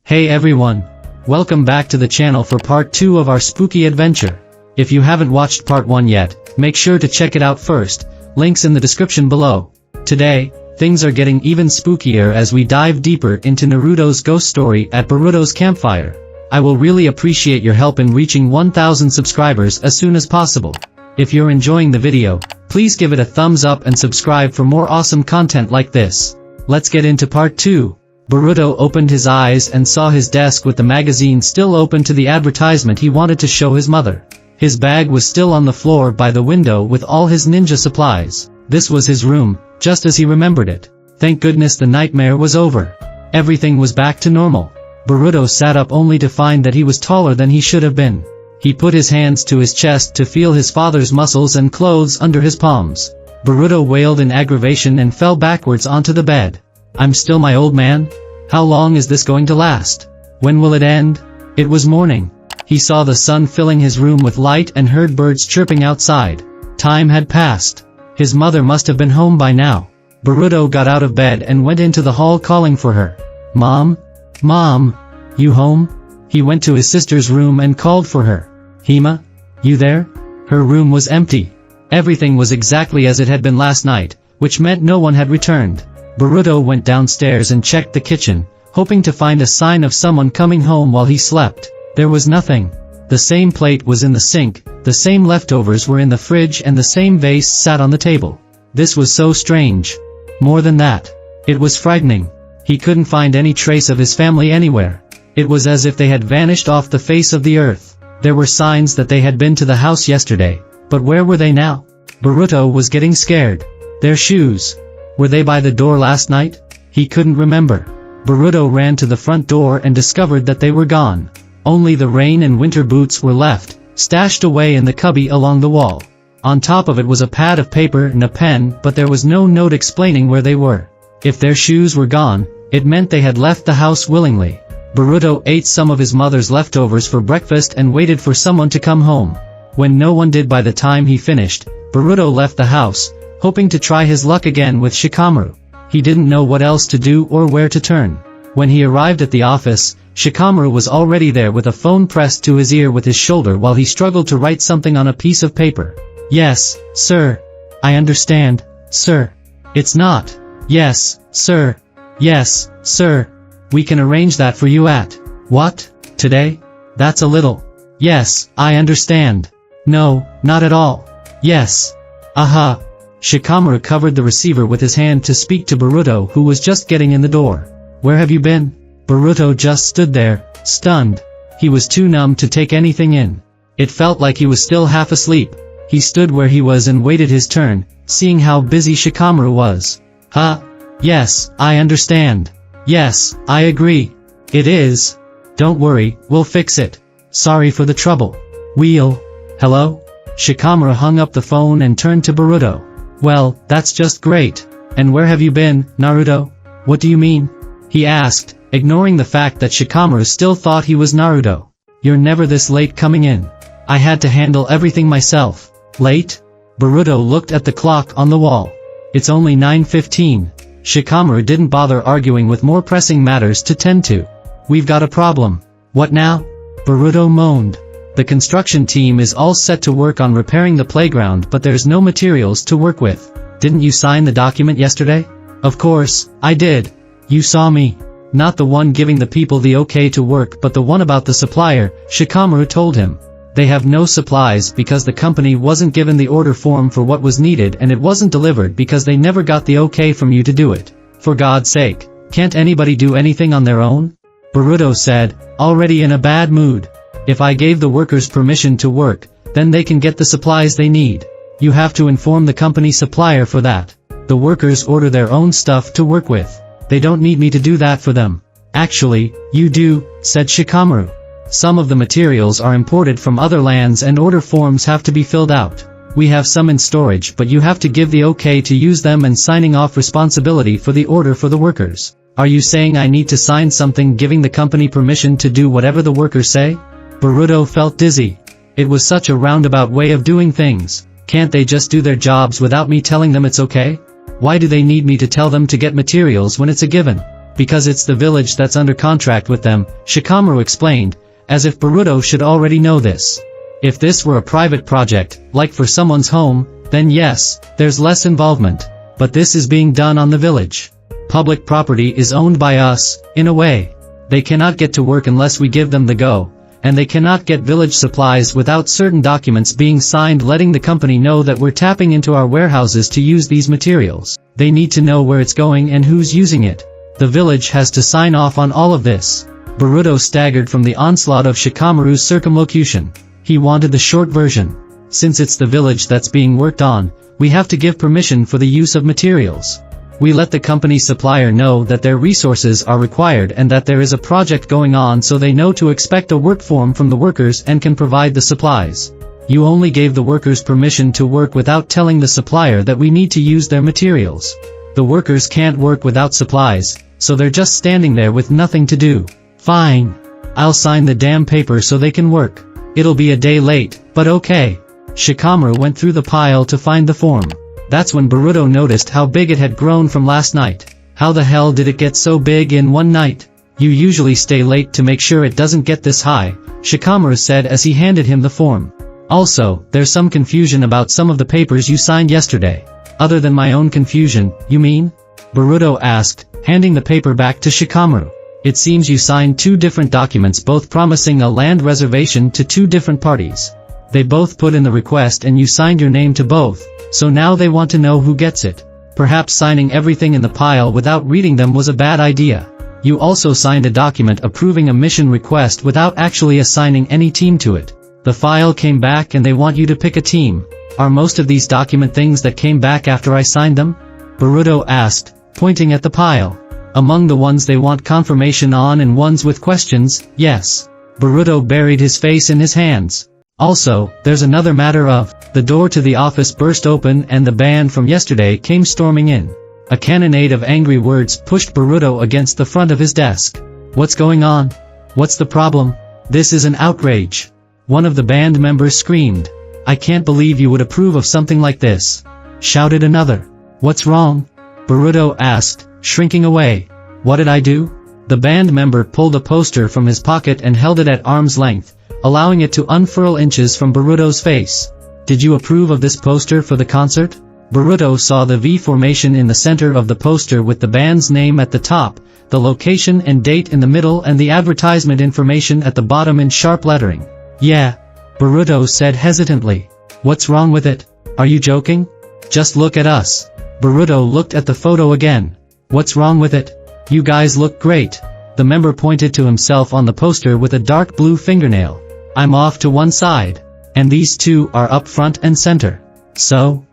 Hey everyone! Welcome back to the channel for part 2 of our spooky adventure. If you haven't watched part 1 yet, make sure to check it out first, links in the description below. Today, things are getting even spookier as we dive deeper into Naruto's ghost story at Boruto's campfire. I will really appreciate your help in reaching 1,000 subscribers as soon as possible. If you're enjoying the video, please give it a thumbs up and subscribe for more awesome content like this. Let's get into part 2. Boruto opened his eyes and saw his desk with the magazine still open to the advertisement he wanted to show his mother. His bag was still on the floor by the window with all his ninja supplies. This was his room, just as he remembered it. Thank goodness the nightmare was over. Everything was back to normal. Boruto sat up only to find that he was taller than he should have been. He put his hands to his chest to feel his father's muscles and clothes under his palms. Boruto wailed in aggravation and fell backwards onto the bed. I'm still my old man? How long is this going to last? When will it end? It was morning. He saw the sun filling his room with light and heard birds chirping outside. Time had passed. His mother must have been home by now. Boruto got out of bed and went into the hall calling for her. Mom? Mom? You home? He went to his sister's room and called for her. Hima? You there? Her room was empty. Everything was exactly as it had been last night, which meant no one had returned. Boruto went downstairs and checked the kitchen, hoping to find a sign of someone coming home while he slept. There was nothing. The same plate was in the sink, the same leftovers were in the fridge and the same vase sat on the table. This was so strange. More than that, it was frightening. He couldn't find any trace of his family anywhere. It was as if they had vanished off the face of the earth. There were signs that they had been to the house yesterday, but where were they now? Boruto was getting scared. Their shoes. Were they by the door last night? He couldn't remember. Boruto ran to the front door and discovered that they were gone. Only the rain and winter boots were left, stashed away in the cubby along the wall. On top of it was a pad of paper and a pen, but there was no note explaining where they were. If their shoes were gone, it meant they had left the house willingly. Boruto ate some of his mother's leftovers for breakfast and waited for someone to come home. When no one did by the time he finished, Boruto left the house, hoping to try his luck again with Shikamaru. He didn't know what else to do or where to turn. When he arrived at the office, Shikamaru was already there with a phone pressed to his ear with his shoulder while he struggled to write something on a piece of paper. Yes, sir. I understand, sir. It's not. Yes, sir. Yes, sir. We can arrange that for you at. What? Today? That's a little. Yes, I understand. No, not at all. Yes. Aha. Shikamaru covered the receiver with his hand to speak to Boruto, who was just getting in the door. Where have you been? Boruto just stood there, stunned. He was too numb to take anything in. It felt like he was still half asleep. He stood where he was and waited his turn, seeing how busy Shikamaru was. Huh? Yes, I understand. Yes, I agree. It is. Don't worry, we'll fix it. Sorry for the trouble. Hello? Shikamaru hung up the phone and turned to Boruto. Well, that's just great. And where have you been, Naruto? What do you mean? He asked, ignoring the fact that Shikamaru still thought he was Naruto. You're never this late coming in. I had to handle everything myself. Late? Boruto looked at the clock on the wall. It's only 9:15. Shikamaru didn't bother arguing with more pressing matters to tend to. We've got a problem. What now? Boruto moaned. The construction team is all set to work on repairing the playground, but there's no materials to work with. Didn't you sign the document yesterday? Of course, I did. You saw me. Not the one giving the people the okay to work, but the one about the supplier, Shikamaru told him. They have no supplies because the company wasn't given the order form for what was needed, and it wasn't delivered because they never got the okay from you to do it. For God's sake, can't anybody do anything on their own? Boruto said, already in a bad mood. If I gave the workers permission to work, then they can get the supplies they need. You have to inform the company supplier for that. The workers order their own stuff to work with. They don't need me to do that for them. Actually, you do, said Shikamaru. Some of the materials are imported from other lands and order forms have to be filled out. We have some in storage, but you have to give the okay to use them and signing off responsibility for the order for the workers. Are you saying I need to sign something giving the company permission to do whatever the workers say? Boruto felt dizzy. It was such a roundabout way of doing things. Can't they just do their jobs without me telling them it's okay? Why do they need me to tell them to get materials when it's a given? Because it's the village that's under contract with them, Shikamaru explained, as if Boruto should already know this. If this were a private project, like for someone's home, then yes, there's less involvement. But this is being done on the village. Public property is owned by us, in a way. They cannot get to work unless we give them the go, and they cannot get village supplies without certain documents being signed letting the company know that we're tapping into our warehouses to use these materials. They need to know where it's going and who's using it. The village has to sign off on all of this. Boruto staggered from the onslaught of Shikamaru's circumlocution. He wanted the short version. Since it's the village that's being worked on, we have to give permission for the use of materials. We let the company supplier know that their resources are required and that there is a project going on so they know to expect a work form from the workers and can provide the supplies. You only gave the workers permission to work without telling the supplier that we need to use their materials. The workers can't work without supplies, so they're just standing there with nothing to do. Fine. I'll sign the damn paper so they can work. It'll be a day late, but okay. Shikamaru went through the pile to find the form. That's when Boruto noticed how big it had grown from last night. How the hell did it get so big in one night? You usually stay late to make sure it doesn't get this high, Shikamaru said as he handed him the form. Also, there's some confusion about some of the papers you signed yesterday. Other than my own confusion, you mean? Boruto asked, handing the paper back to Shikamaru. It seems you signed two different documents both promising a land reservation to two different parties. They both put in the request and you signed your name to both, so now they want to know who gets it. Perhaps signing everything in the pile without reading them was a bad idea. You also signed a document approving a mission request without actually assigning any team to it. The file came back and they want you to pick a team. Are most of these document things that came back after I signed them? Boruto asked, pointing at the pile. Among the ones they want confirmation on and ones with questions, yes. Boruto buried his face in his hands. Also, there's another matter of, the door to the office burst open and the band from yesterday came storming in. A cannonade of angry words pushed Boruto against the front of his desk. What's going on? What's the problem? This is an outrage. One of the band members screamed. I can't believe you would approve of something like this. Shouted another. What's wrong? Boruto asked, shrinking away. What did I do? The band member pulled a poster from his pocket and held it at arm's length, allowing it to unfurl inches from Boruto's face. Did you approve of this poster for the concert? Boruto saw the V formation in the center of the poster with the band's name at the top, the location and date in the middle and the advertisement information at the bottom in sharp lettering. Yeah. Boruto said hesitantly. What's wrong with it? Are you joking? Just look at us. Boruto looked at the photo again. What's wrong with it? You guys look great. The member pointed to himself on the poster with a dark blue fingernail. I'm off to one side. And these two are up front and center. So?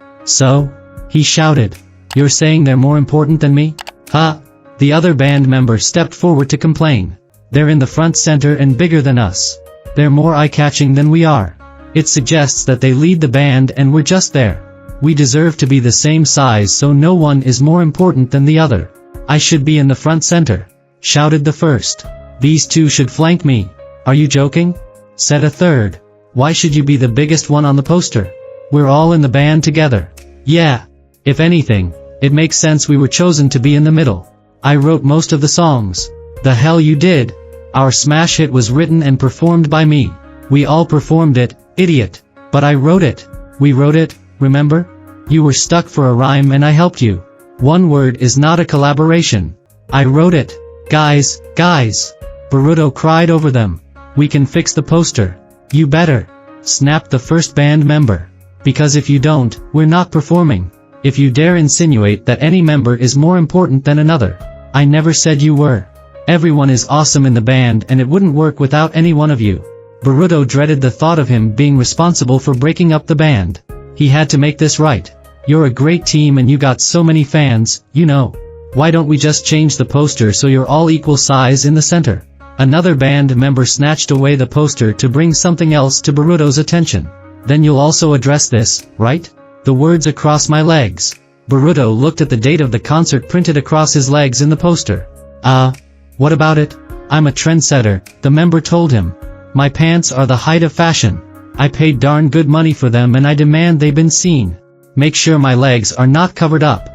He shouted. You're saying they're more important than me? Huh? The other band member stepped forward to complain. They're in the front center and bigger than us. They're more eye-catching than we are. It suggests that they lead the band and we're just there. We deserve to be the same size so no one is more important than the other. I should be in the front center. Shouted the first. These two should flank me. Are you joking? Said a third. Why should you be the biggest one on the poster? We're all in the band together. Yeah. If anything, it makes sense we were chosen to be in the middle. I wrote most of the songs. The hell you did. Our smash hit was written and performed by me. We all performed it, idiot. But I wrote it. We wrote it, remember? You were stuck for a rhyme and I helped you. One word is not a collaboration. I wrote it. Guys. Boruto cried over them. We can fix the poster. You better. Snapped the first band member. Because if you don't, we're not performing. If you dare insinuate that any member is more important than another. I never said you were. Everyone is awesome in the band and it wouldn't work without any one of you. Boruto dreaded the thought of him being responsible for breaking up the band. He had to make this right. You're a great team and you got so many fans, you know. Why don't we just change the poster so you're all equal size in the center? Another band member snatched away the poster to bring something else to Boruto's attention. Then you'll also address this, right? The words across my legs. Boruto looked at the date of the concert printed across his legs in the poster. What about it? I'm a trendsetter, the member told him. My pants are the height of fashion. I paid darn good money for them and I demand they've been seen. Make sure my legs are not covered up.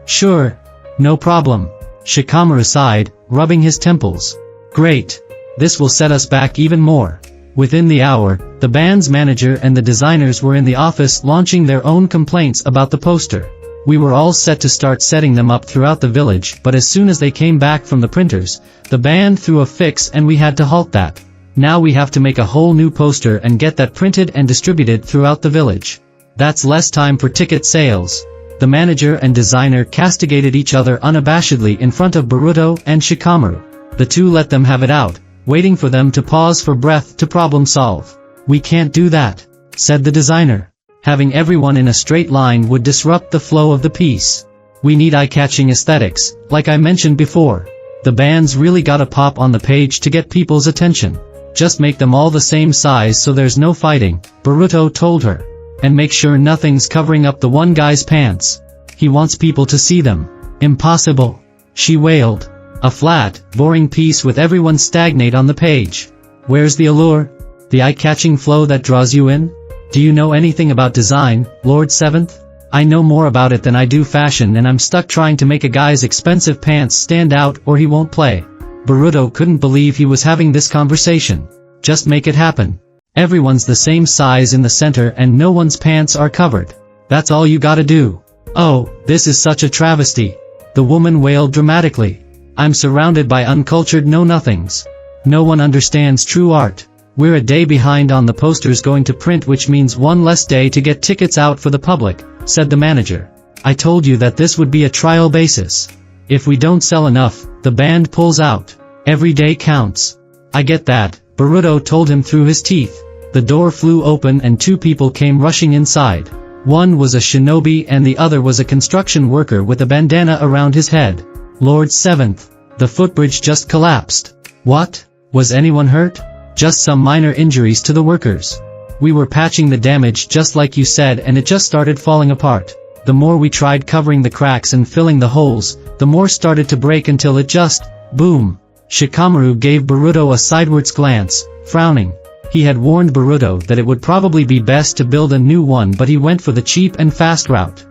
Sure. No problem. Shikamaru sighed, rubbing his temples. Great. This will set us back even more. Within the hour, the band's manager and the designers were in the office launching their own complaints about the poster. We were all set to start setting them up throughout the village, but as soon as they came back from the printers, the band threw a fix and we had to halt that. Now we have to make a whole new poster and get that printed and distributed throughout the village. That's less time for ticket sales. The manager and designer castigated each other unabashedly in front of Boruto and Shikamaru. The two let them have it out, waiting for them to pause for breath to problem solve. We can't do that, said the designer. Having everyone in a straight line would disrupt the flow of the piece. We need eye-catching aesthetics, like I mentioned before. The bands really gotta pop on the page to get people's attention. Just make them all the same size so there's no fighting, Boruto told her. And make sure nothing's covering up the one guy's pants. He wants people to see them. Impossible, she wailed. A flat, boring piece with everyone stagnate on the page. Where's the allure? The eye-catching flow that draws you in? Do you know anything about design, Lord Seventh? I know more about it than I do fashion and I'm stuck trying to make a guy's expensive pants stand out or he won't play. Boruto couldn't believe he was having this conversation. Just make it happen. Everyone's the same size in the center and no one's pants are covered. That's all you gotta do. Oh, this is such a travesty. The woman wailed dramatically. I'm surrounded by uncultured know-nothings. No one understands true art. We're a day behind on the posters going to print, which means one less day to get tickets out for the public, said the manager. I told you that this would be a trial basis. If we don't sell enough, the band pulls out. Every day counts. I get that, Boruto told him through his teeth. The door flew open and two people came rushing inside. One was a shinobi and the other was a construction worker with a bandana around his head. Lord Seventh. The footbridge just collapsed. What? Was anyone hurt? Just some minor injuries to the workers. We were patching the damage just like you said and it just started falling apart. The more we tried covering the cracks and filling the holes, the more started to break until it just, boom. Shikamaru gave Boruto a sidewards glance, frowning. He had warned Boruto that it would probably be best to build a new one, but he went for the cheap and fast route.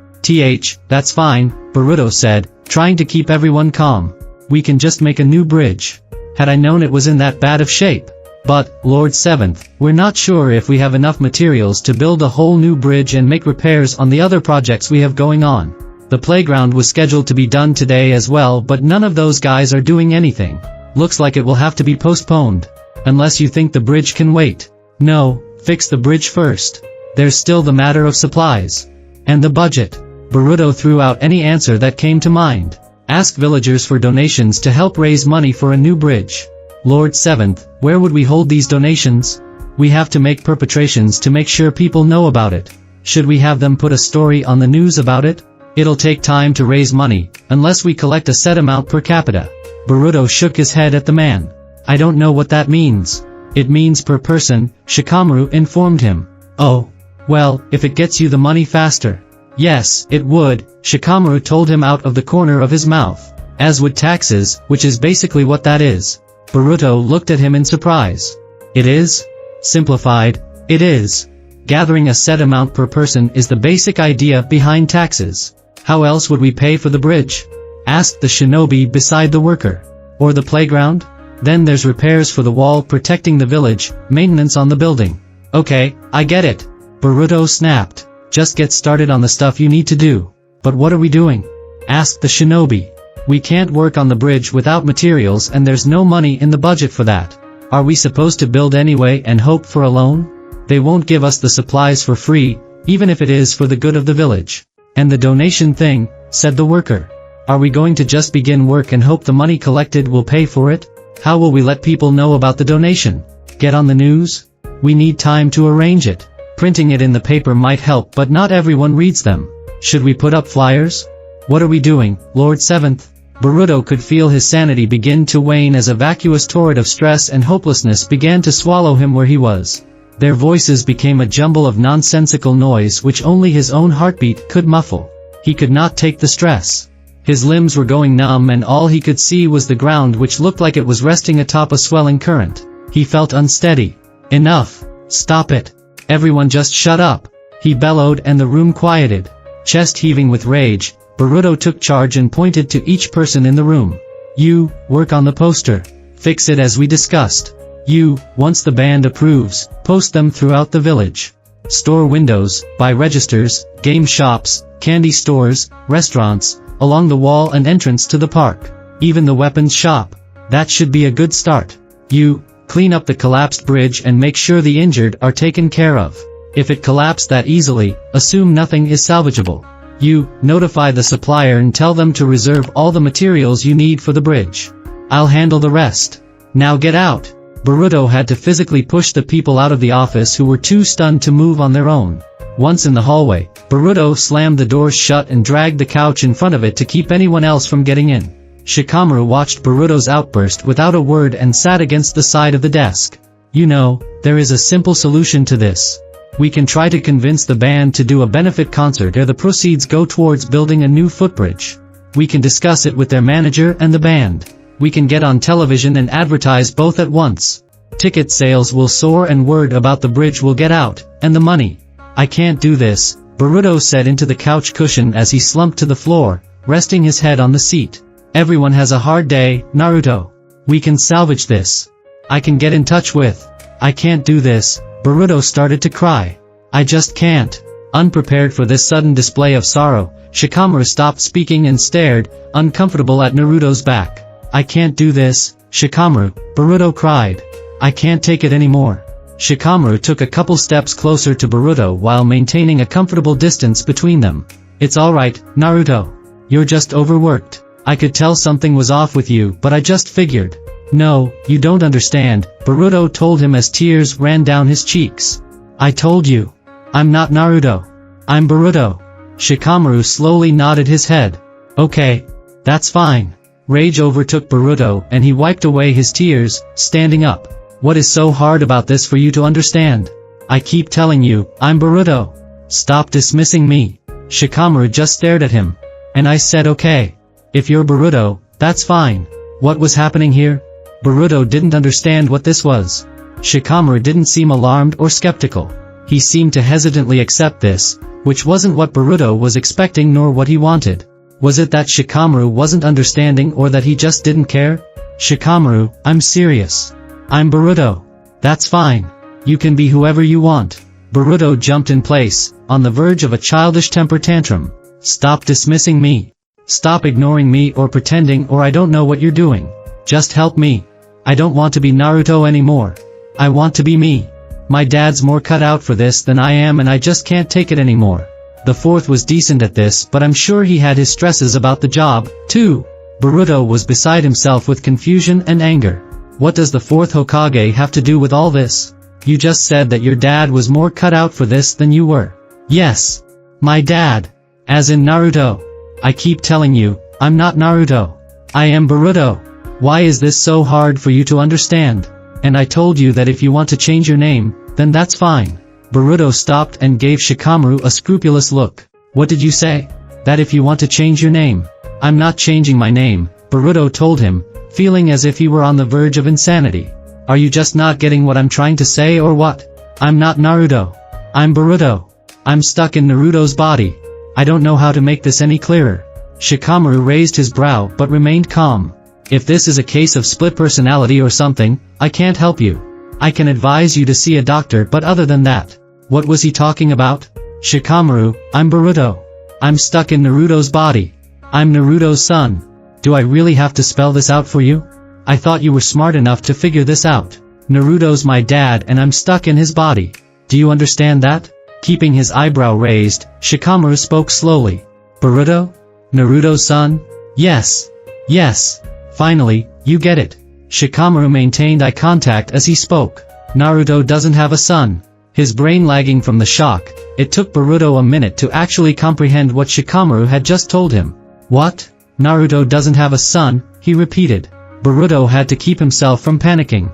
That's fine, Boruto said, trying to keep everyone calm. We can just make a new bridge. Had I known it was in that bad of shape. But, Lord Seventh, we're not sure if we have enough materials to build a whole new bridge and make repairs on the other projects we have going on. The playground was scheduled to be done today as well, but none of those guys are doing anything. Looks like it will have to be postponed. Unless you think the bridge can wait. No, fix the bridge first. There's still the matter of supplies. And the budget. Boruto threw out any answer that came to mind. Ask villagers for donations to help raise money for a new bridge. Lord Seventh, where would we hold these donations? We have to make perpetrations to make sure people know about it. Should we have them put a story on the news about it? It'll take time to raise money, unless we collect a set amount per capita. Boruto shook his head at the man. I don't know what that means. It means per person, Shikamaru informed him. Oh. Well, if it gets you the money faster. Yes, it would, Shikamaru told him out of the corner of his mouth. As would taxes, which is basically what that is. Boruto looked at him in surprise. It is? Simplified, it is. Gathering a set amount per person is the basic idea behind taxes. How else would we pay for the bridge? Asked the shinobi beside the worker. Or the playground? Then there's repairs for the wall protecting the village, maintenance on the building. Okay, I get it. Boruto snapped. Just get started on the stuff you need to do. But what are we doing? Asked the shinobi. We can't work on the bridge without materials and there's no money in the budget for that. Are we supposed to build anyway and hope for a loan? They won't give us the supplies for free, even if it is for the good of the village. And the donation thing, said the worker. Are we going to just begin work and hope the money collected will pay for it? How will we let people know about the donation? Get on the news? We need time to arrange it. Printing it in the paper might help, but not everyone reads them. Should we put up flyers? What are we doing, Lord Seventh? Boruto could feel his sanity begin to wane as a vacuous torrent of stress and hopelessness began to swallow him where he was. Their voices became a jumble of nonsensical noise which only his own heartbeat could muffle. He could not take the stress. His limbs were going numb and all he could see was the ground which looked like it was resting atop a swelling current. He felt unsteady. Enough. Stop it. Everyone just shut up. He bellowed and the room quieted. Chest heaving with rage, Boruto took charge and pointed to each person in the room. You, work on the poster. Fix it as we discussed. You, once the band approves, post them throughout the village. Store windows, buy registers, game shops, candy stores, restaurants, along the wall and entrance to the park. Even the weapons shop. That should be a good start. You, clean up the collapsed bridge and make sure the injured are taken care of. If it collapsed that easily, assume nothing is salvageable. You, notify the supplier and tell them to reserve all the materials you need for the bridge. I'll handle the rest. Now get out. Boruto had to physically push the people out of the office who were too stunned to move on their own. Once in the hallway, Boruto slammed the doors shut and dragged the couch in front of it to keep anyone else from getting in. Shikamaru watched Boruto's outburst without a word and sat against the side of the desk. You know, there is a simple solution to this. We can try to convince the band to do a benefit concert where the proceeds go towards building a new footbridge. We can discuss it with their manager and the band. We can get on television and advertise both at once. Ticket sales will soar and word about the bridge will get out, and the money. I can't do this, Boruto said into the couch cushion as he slumped to the floor, resting his head on the seat. Everyone has a hard day, Naruto. We can salvage this. I can get in touch with. I can't do this. Boruto started to cry. I just can't. Unprepared for this sudden display of sorrow, Shikamaru stopped speaking and stared, uncomfortable at Naruto's back. I can't do this, Shikamaru, Boruto cried. I can't take it anymore. Shikamaru took a couple steps closer to Boruto while maintaining a comfortable distance between them. It's alright, Naruto. You're just overworked. I could tell something was off with you, but I just figured. No, you don't understand, Boruto told him as tears ran down his cheeks. I told you. I'm not Naruto. I'm Boruto. Shikamaru slowly nodded his head. Okay. That's fine. Rage overtook Boruto and he wiped away his tears, standing up. What is so hard about this for you to understand? I keep telling you, I'm Boruto. Stop dismissing me. Shikamaru just stared at him. And I said okay. If you're Boruto, that's fine. What was happening here? Boruto didn't understand what this was. Shikamaru didn't seem alarmed or skeptical. He seemed to hesitantly accept this, which wasn't what Boruto was expecting nor what he wanted. Was it that Shikamaru wasn't understanding or that he just didn't care? Shikamaru, I'm serious. I'm Boruto. That's fine. You can be whoever you want. Boruto jumped in place, on the verge of a childish temper tantrum. Stop dismissing me. Stop ignoring me or pretending or I don't know what you're doing. Just help me. I don't want to be Naruto anymore. I want to be me. My dad's more cut out for this than I am and I just can't take it anymore. The fourth was decent at this but I'm sure he had his stresses about the job, too. Boruto was beside himself with confusion and anger. What does the fourth Hokage have to do with all this? You just said that your dad was more cut out for this than you were. Yes. My dad. As in Naruto. I keep telling you, I'm not Naruto. I am Boruto. Why is this so hard for you to understand? And I told you that if you want to change your name, then that's fine. Boruto stopped and gave Shikamaru a scrupulous look. What did you say? That if you want to change your name. I'm not changing my name, Boruto told him, feeling as if he were on the verge of insanity. Are you just not getting what I'm trying to say or what? I'm not Naruto. I'm Boruto. I'm stuck in Naruto's body. I don't know how to make this any clearer. Shikamaru raised his brow but remained calm. If this is a case of split personality or something, I can't help you. I can advise you to see a doctor but other than that. What was he talking about? Shikamaru, I'm Boruto. I'm stuck in Naruto's body. I'm Naruto's son. Do I really have to spell this out for you? I thought you were smart enough to figure this out. Naruto's my dad and I'm stuck in his body. Do you understand that? Keeping his eyebrow raised, Shikamaru spoke slowly. Boruto? Naruto's son? Yes. Yes. Finally, you get it. Shikamaru maintained eye contact as he spoke. Naruto doesn't have a son. His brain lagging from the shock, it took Boruto a minute to actually comprehend what Shikamaru had just told him. What? Naruto doesn't have a son, he repeated. Boruto had to keep himself from panicking.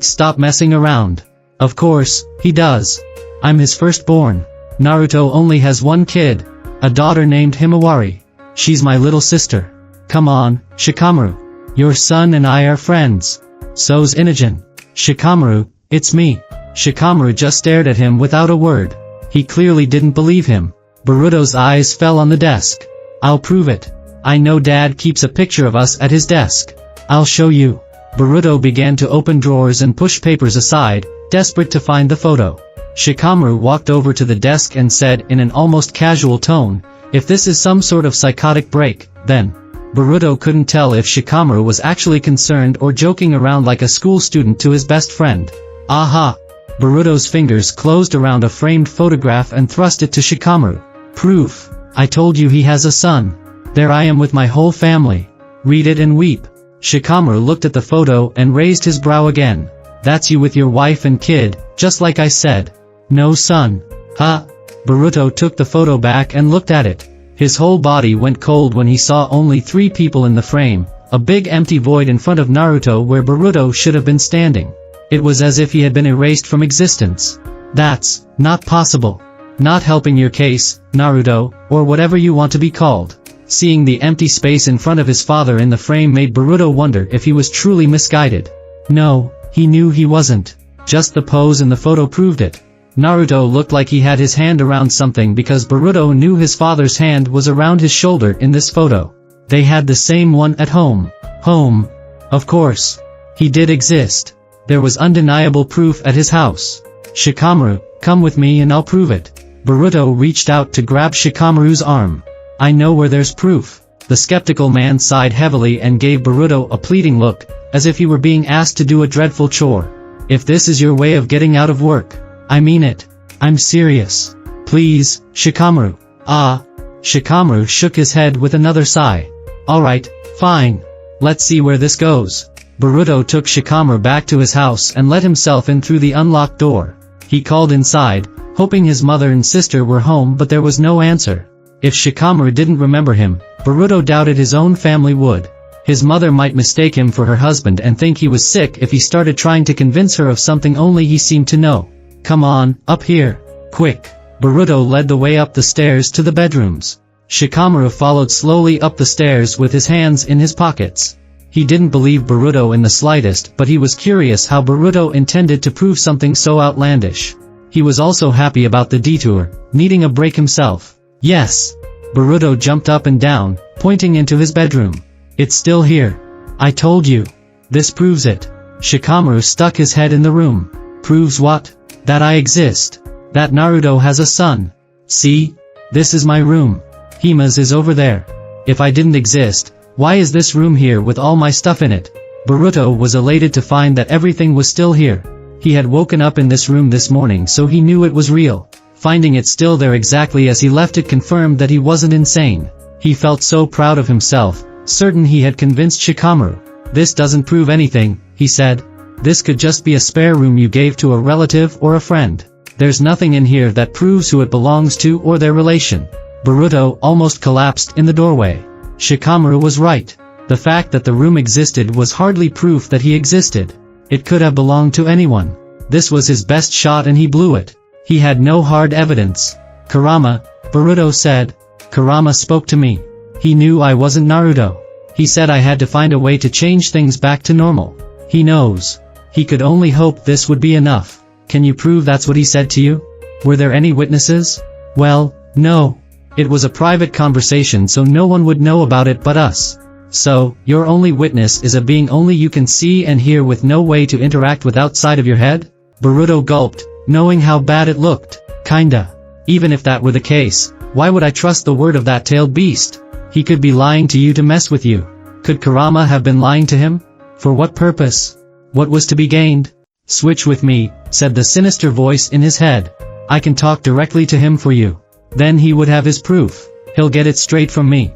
Stop messing around. Of course, he does. I'm his firstborn. Naruto only has one kid. A daughter named Himawari. She's my little sister. Come on, Shikamaru. Your son and I are friends. So's Inogen. Shikamaru, it's me. Shikamaru just stared at him without a word. He clearly didn't believe him. Boruto's eyes fell on the desk. I'll prove it. I know Dad keeps a picture of us at his desk. I'll show you. Boruto began to open drawers and push papers aside, desperate to find the photo. Shikamaru walked over to the desk and said in an almost casual tone, "If this is some sort of psychotic break, then..." Boruto couldn't tell if Shikamaru was actually concerned or joking around like a school student to his best friend. Aha! Boruto's fingers closed around a framed photograph and thrust it to Shikamaru. "Proof. I told you he has a son. There I am with my whole family. Read it and weep." Shikamaru looked at the photo and raised his brow again. "That's you with your wife and kid, just like I said. No son. Huh?" Boruto took the photo back and looked at it. His whole body went cold when he saw only 3 people in the frame, a big empty void in front of Naruto where Boruto should have been standing. It was as if he had been erased from existence. "That's not possible. Not helping your case, Naruto, or whatever you want to be called." Seeing the empty space in front of his father in the frame made Boruto wonder if he was truly misguided. No, he knew he wasn't. Just the pose in the photo proved it. Naruto looked like he had his hand around something because Boruto knew his father's hand was around his shoulder in this photo. They had the same one at home. Home. Of course. He did exist. There was undeniable proof at his house. "Shikamaru, come with me and I'll prove it." Boruto reached out to grab Shikamaru's arm. "I know where there's proof." The skeptical man sighed heavily and gave Boruto a pleading look, as if he were being asked to do a dreadful chore. "If this is your way of getting out of work, I mean it. I'm serious. Please, Shikamaru." "Ah." Shikamaru shook his head with another sigh. "Alright, fine. Let's see where this goes." Boruto took Shikamaru back to his house and let himself in through the unlocked door. He called inside, hoping his mother and sister were home, but there was no answer. If Shikamaru didn't remember him, Boruto doubted his own family would. His mother might mistake him for her husband and think he was sick if he started trying to convince her of something only he seemed to know. "Come on, up here. Quick." Boruto led the way up the stairs to the bedrooms. Shikamaru followed slowly up the stairs with his hands in his pockets. He didn't believe Boruto in the slightest, but he was curious how Boruto intended to prove something so outlandish. He was also happy about the detour, needing a break himself. "Yes." Boruto jumped up and down, pointing into his bedroom. "It's still here. I told you. This proves it." Shikamaru stuck his head in the room. "Proves what?" "That I exist. That Naruto has a son. See? This is my room. Hima's is over there. If I didn't exist, why is this room here with all my stuff in it?" Boruto was elated to find that everything was still here. He had woken up in this room this morning, so he knew it was real. Finding it still there exactly as he left it confirmed that he wasn't insane. He felt so proud of himself, certain he had convinced Shikamaru. "This doesn't prove anything," he said. "This could just be a spare room you gave to a relative or a friend. There's nothing in here that proves who it belongs to or their relation." Boruto almost collapsed in the doorway. Shikamaru was right. The fact that the room existed was hardly proof that he existed. It could have belonged to anyone. This was his best shot and he blew it. He had no hard evidence. "Kurama," Boruto said. "Kurama spoke to me. He knew I wasn't Naruto. He said I had to find a way to change things back to normal. He knows." He could only hope this would be enough. "Can you prove that's what he said to you? Were there any witnesses?" "Well, no. It was a private conversation so no one would know about it but us. So, your only witness is a being only you can see and hear with no way to interact with outside of your head?" Boruto gulped, knowing how bad it looked. "Kinda. Even if that were the case, why would I trust the word of that tailed beast? He could be lying to you to mess with you. Could Kurama have been lying to him? For what purpose? What was to be gained?" "Switch with me," said the sinister voice in his head. "I can talk directly to him for you. Then he would have his proof. He'll get it straight from me."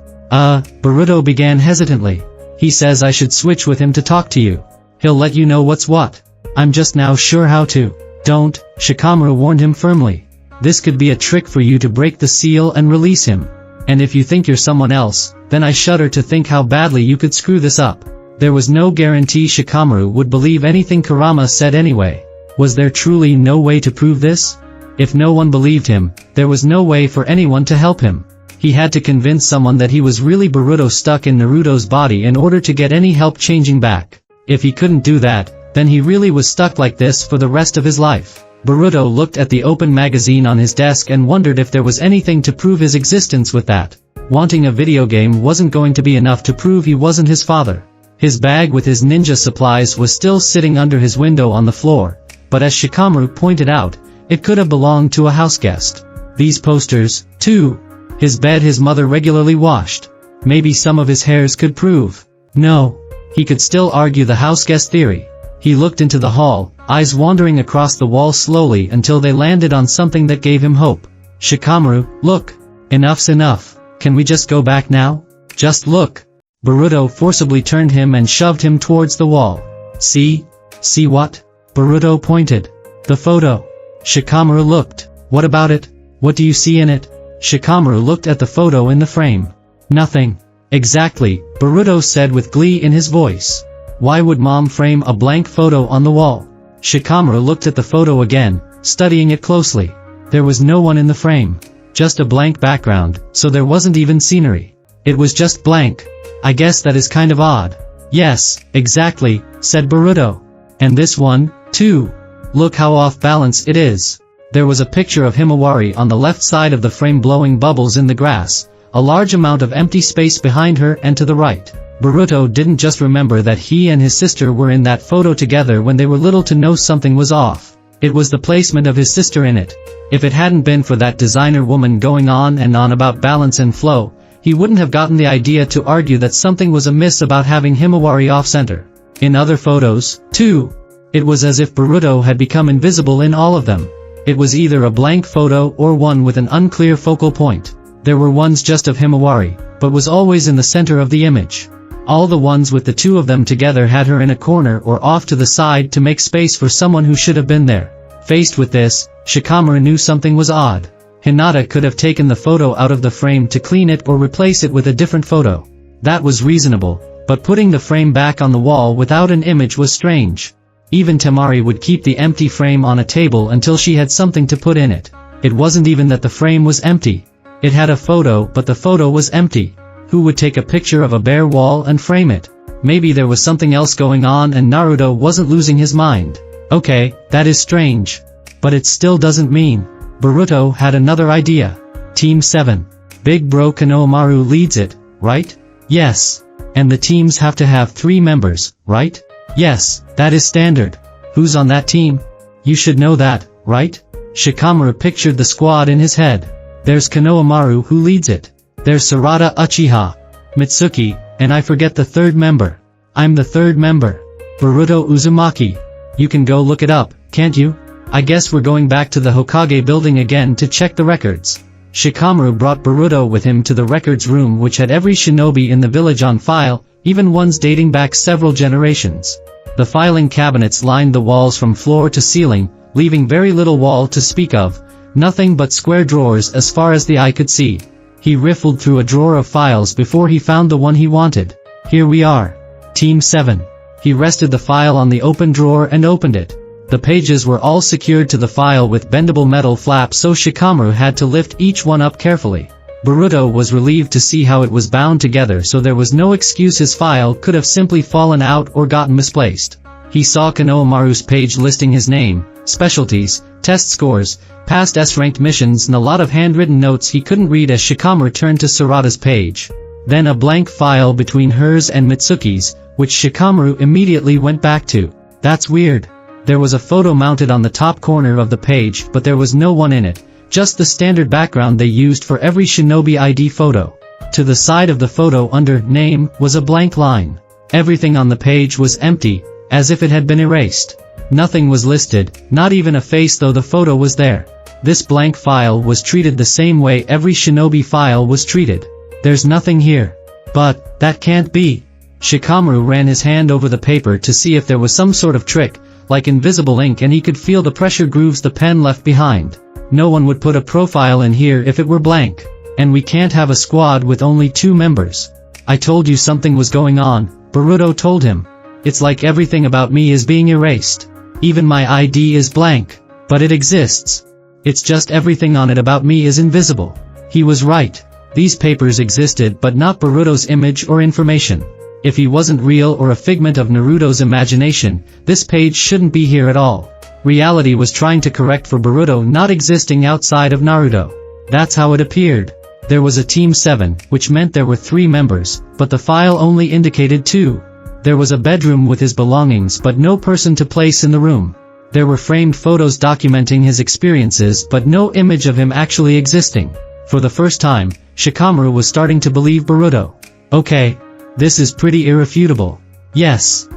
Boruto began hesitantly. "He says I should switch with him to talk to you. He'll let you know what's what. I'm just now sure how to." "Don't," Shikamaru warned him firmly. "This could be a trick for you to break the seal and release him. And if you think you're someone else, then I shudder to think how badly you could screw this up." There was no guarantee Shikamaru would believe anything Kurama said anyway. Was there truly no way to prove this? If no one believed him, there was no way for anyone to help him. He had to convince someone that he was really Boruto stuck in Naruto's body in order to get any help changing back. If he couldn't do that, then he really was stuck like this for the rest of his life. Boruto looked at the open magazine on his desk and wondered if there was anything to prove his existence with that. Wanting a video game wasn't going to be enough to prove he wasn't his father. His bag with his ninja supplies was still sitting under his window on the floor, but as Shikamaru pointed out, it could have belonged to a houseguest. These posters, too. His bed his mother regularly washed. Maybe some of his hairs could prove. No. He could still argue the houseguest theory. He looked into the hall, eyes wandering across the wall slowly until they landed on something that gave him hope. Shikamaru, look. Enough's enough. Can we just go back now? Just look. Boruto forcibly turned him and shoved him towards the wall. See? See what? Boruto pointed. The photo. Shikamaru looked. What about it? What do you see in it? Shikamaru looked at the photo in the frame. Nothing. Exactly, Boruto said with glee in his voice. Why would Mom frame a blank photo on the wall? Shikamaru looked at the photo again, studying it closely. There was no one in the frame. Just a blank background, so there wasn't even scenery. It was just blank. I guess that is kind of odd. Yes, exactly, said Boruto. And this one, too. Look how off balance it is. There was a picture of Himawari on the left side of the frame blowing bubbles in the grass, a large amount of empty space behind her and to the right. Boruto didn't just remember that he and his sister were in that photo together when they were little to know something was off. It was the placement of his sister in it. If it hadn't been for that designer woman going on and on about balance and flow, he wouldn't have gotten the idea to argue that something was amiss about having Himawari off-center. In other photos, too, it was as if Boruto had become invisible in all of them. It was either a blank photo or one with an unclear focal point. There were ones just of Himawari, but was always in the center of the image. All the ones with the two of them together had her in a corner or off to the side to make space for someone who should have been there. Faced with this, Shikamaru knew something was odd. Hinata could have taken the photo out of the frame to clean it or replace it with a different photo. That was reasonable, but putting the frame back on the wall without an image was strange. Even Temari would keep the empty frame on a table until she had something to put in it. It wasn't even that the frame was empty. It had a photo, but the photo was empty. Who would take a picture of a bare wall and frame it? Maybe there was something else going on and Naruto wasn't losing his mind. Okay, that is strange. But it still doesn't mean. Boruto had another idea. Team 7. Big Bro Konohamaru leads it, right? Yes. And the teams have to have 3 members, right? Yes, that is standard. Who's on that team? You should know that, right? Shikamaru pictured the squad in his head. There's Konohamaru who leads it. There's Sarada Uchiha, Mitsuki, and I forget the third member. I'm the third member. Boruto Uzumaki. You can go look it up, can't you? I guess we're going back to the Hokage building again to check the records. Shikamaru brought Boruto with him to the records room which had every shinobi in the village on file, even ones dating back several generations. The filing cabinets lined the walls from floor to ceiling, leaving very little wall to speak of, nothing but square drawers as far as the eye could see. He riffled through a drawer of files before he found the one he wanted. Here we are. Team 7. He rested the file on the open drawer and opened it. The pages were all secured to the file with bendable metal flaps, so Shikamaru had to lift each one up carefully. Boruto was relieved to see how it was bound together, so there was no excuse his file could have simply fallen out or gotten misplaced. He saw Konohamaru's page listing his name, specialties, test scores, past S-ranked missions and a lot of handwritten notes he couldn't read as Shikamaru turned to Sarada's page. Then a blank file between hers and Mitsuki's, which Shikamaru immediately went back to. That's weird. There was a photo mounted on the top corner of the page, but there was no one in it, just the standard background they used for every shinobi ID photo. To the side of the photo under name was a blank line. Everything on the page was empty, as if it had been erased. Nothing was listed, not even a face, though the photo was there. This blank file was treated the same way every shinobi file was treated. There's nothing here. But that can't be. Shikamaru ran his hand over the paper to see if there was some sort of trick, like invisible ink, and he could feel the pressure grooves the pen left behind. No one would put a profile in here if it were blank. And we can't have a squad with only 2 members. I told you something was going on, Boruto told him. It's like everything about me is being erased. Even my ID is blank. But it exists. It's just everything on it about me is invisible. He was right. These papers existed, but not Boruto's image or information. If he wasn't real or a figment of Naruto's imagination, this page shouldn't be here at all. Reality was trying to correct for Boruto not existing outside of Naruto. That's how it appeared. There was a Team 7, which meant there were 3 members, but the file only indicated 2. There was a bedroom with his belongings but no person to place in the room. There were framed photos documenting his experiences but no image of him actually existing. For the first time, Shikamaru was starting to believe Boruto. Okay. This is pretty irrefutable. Yes,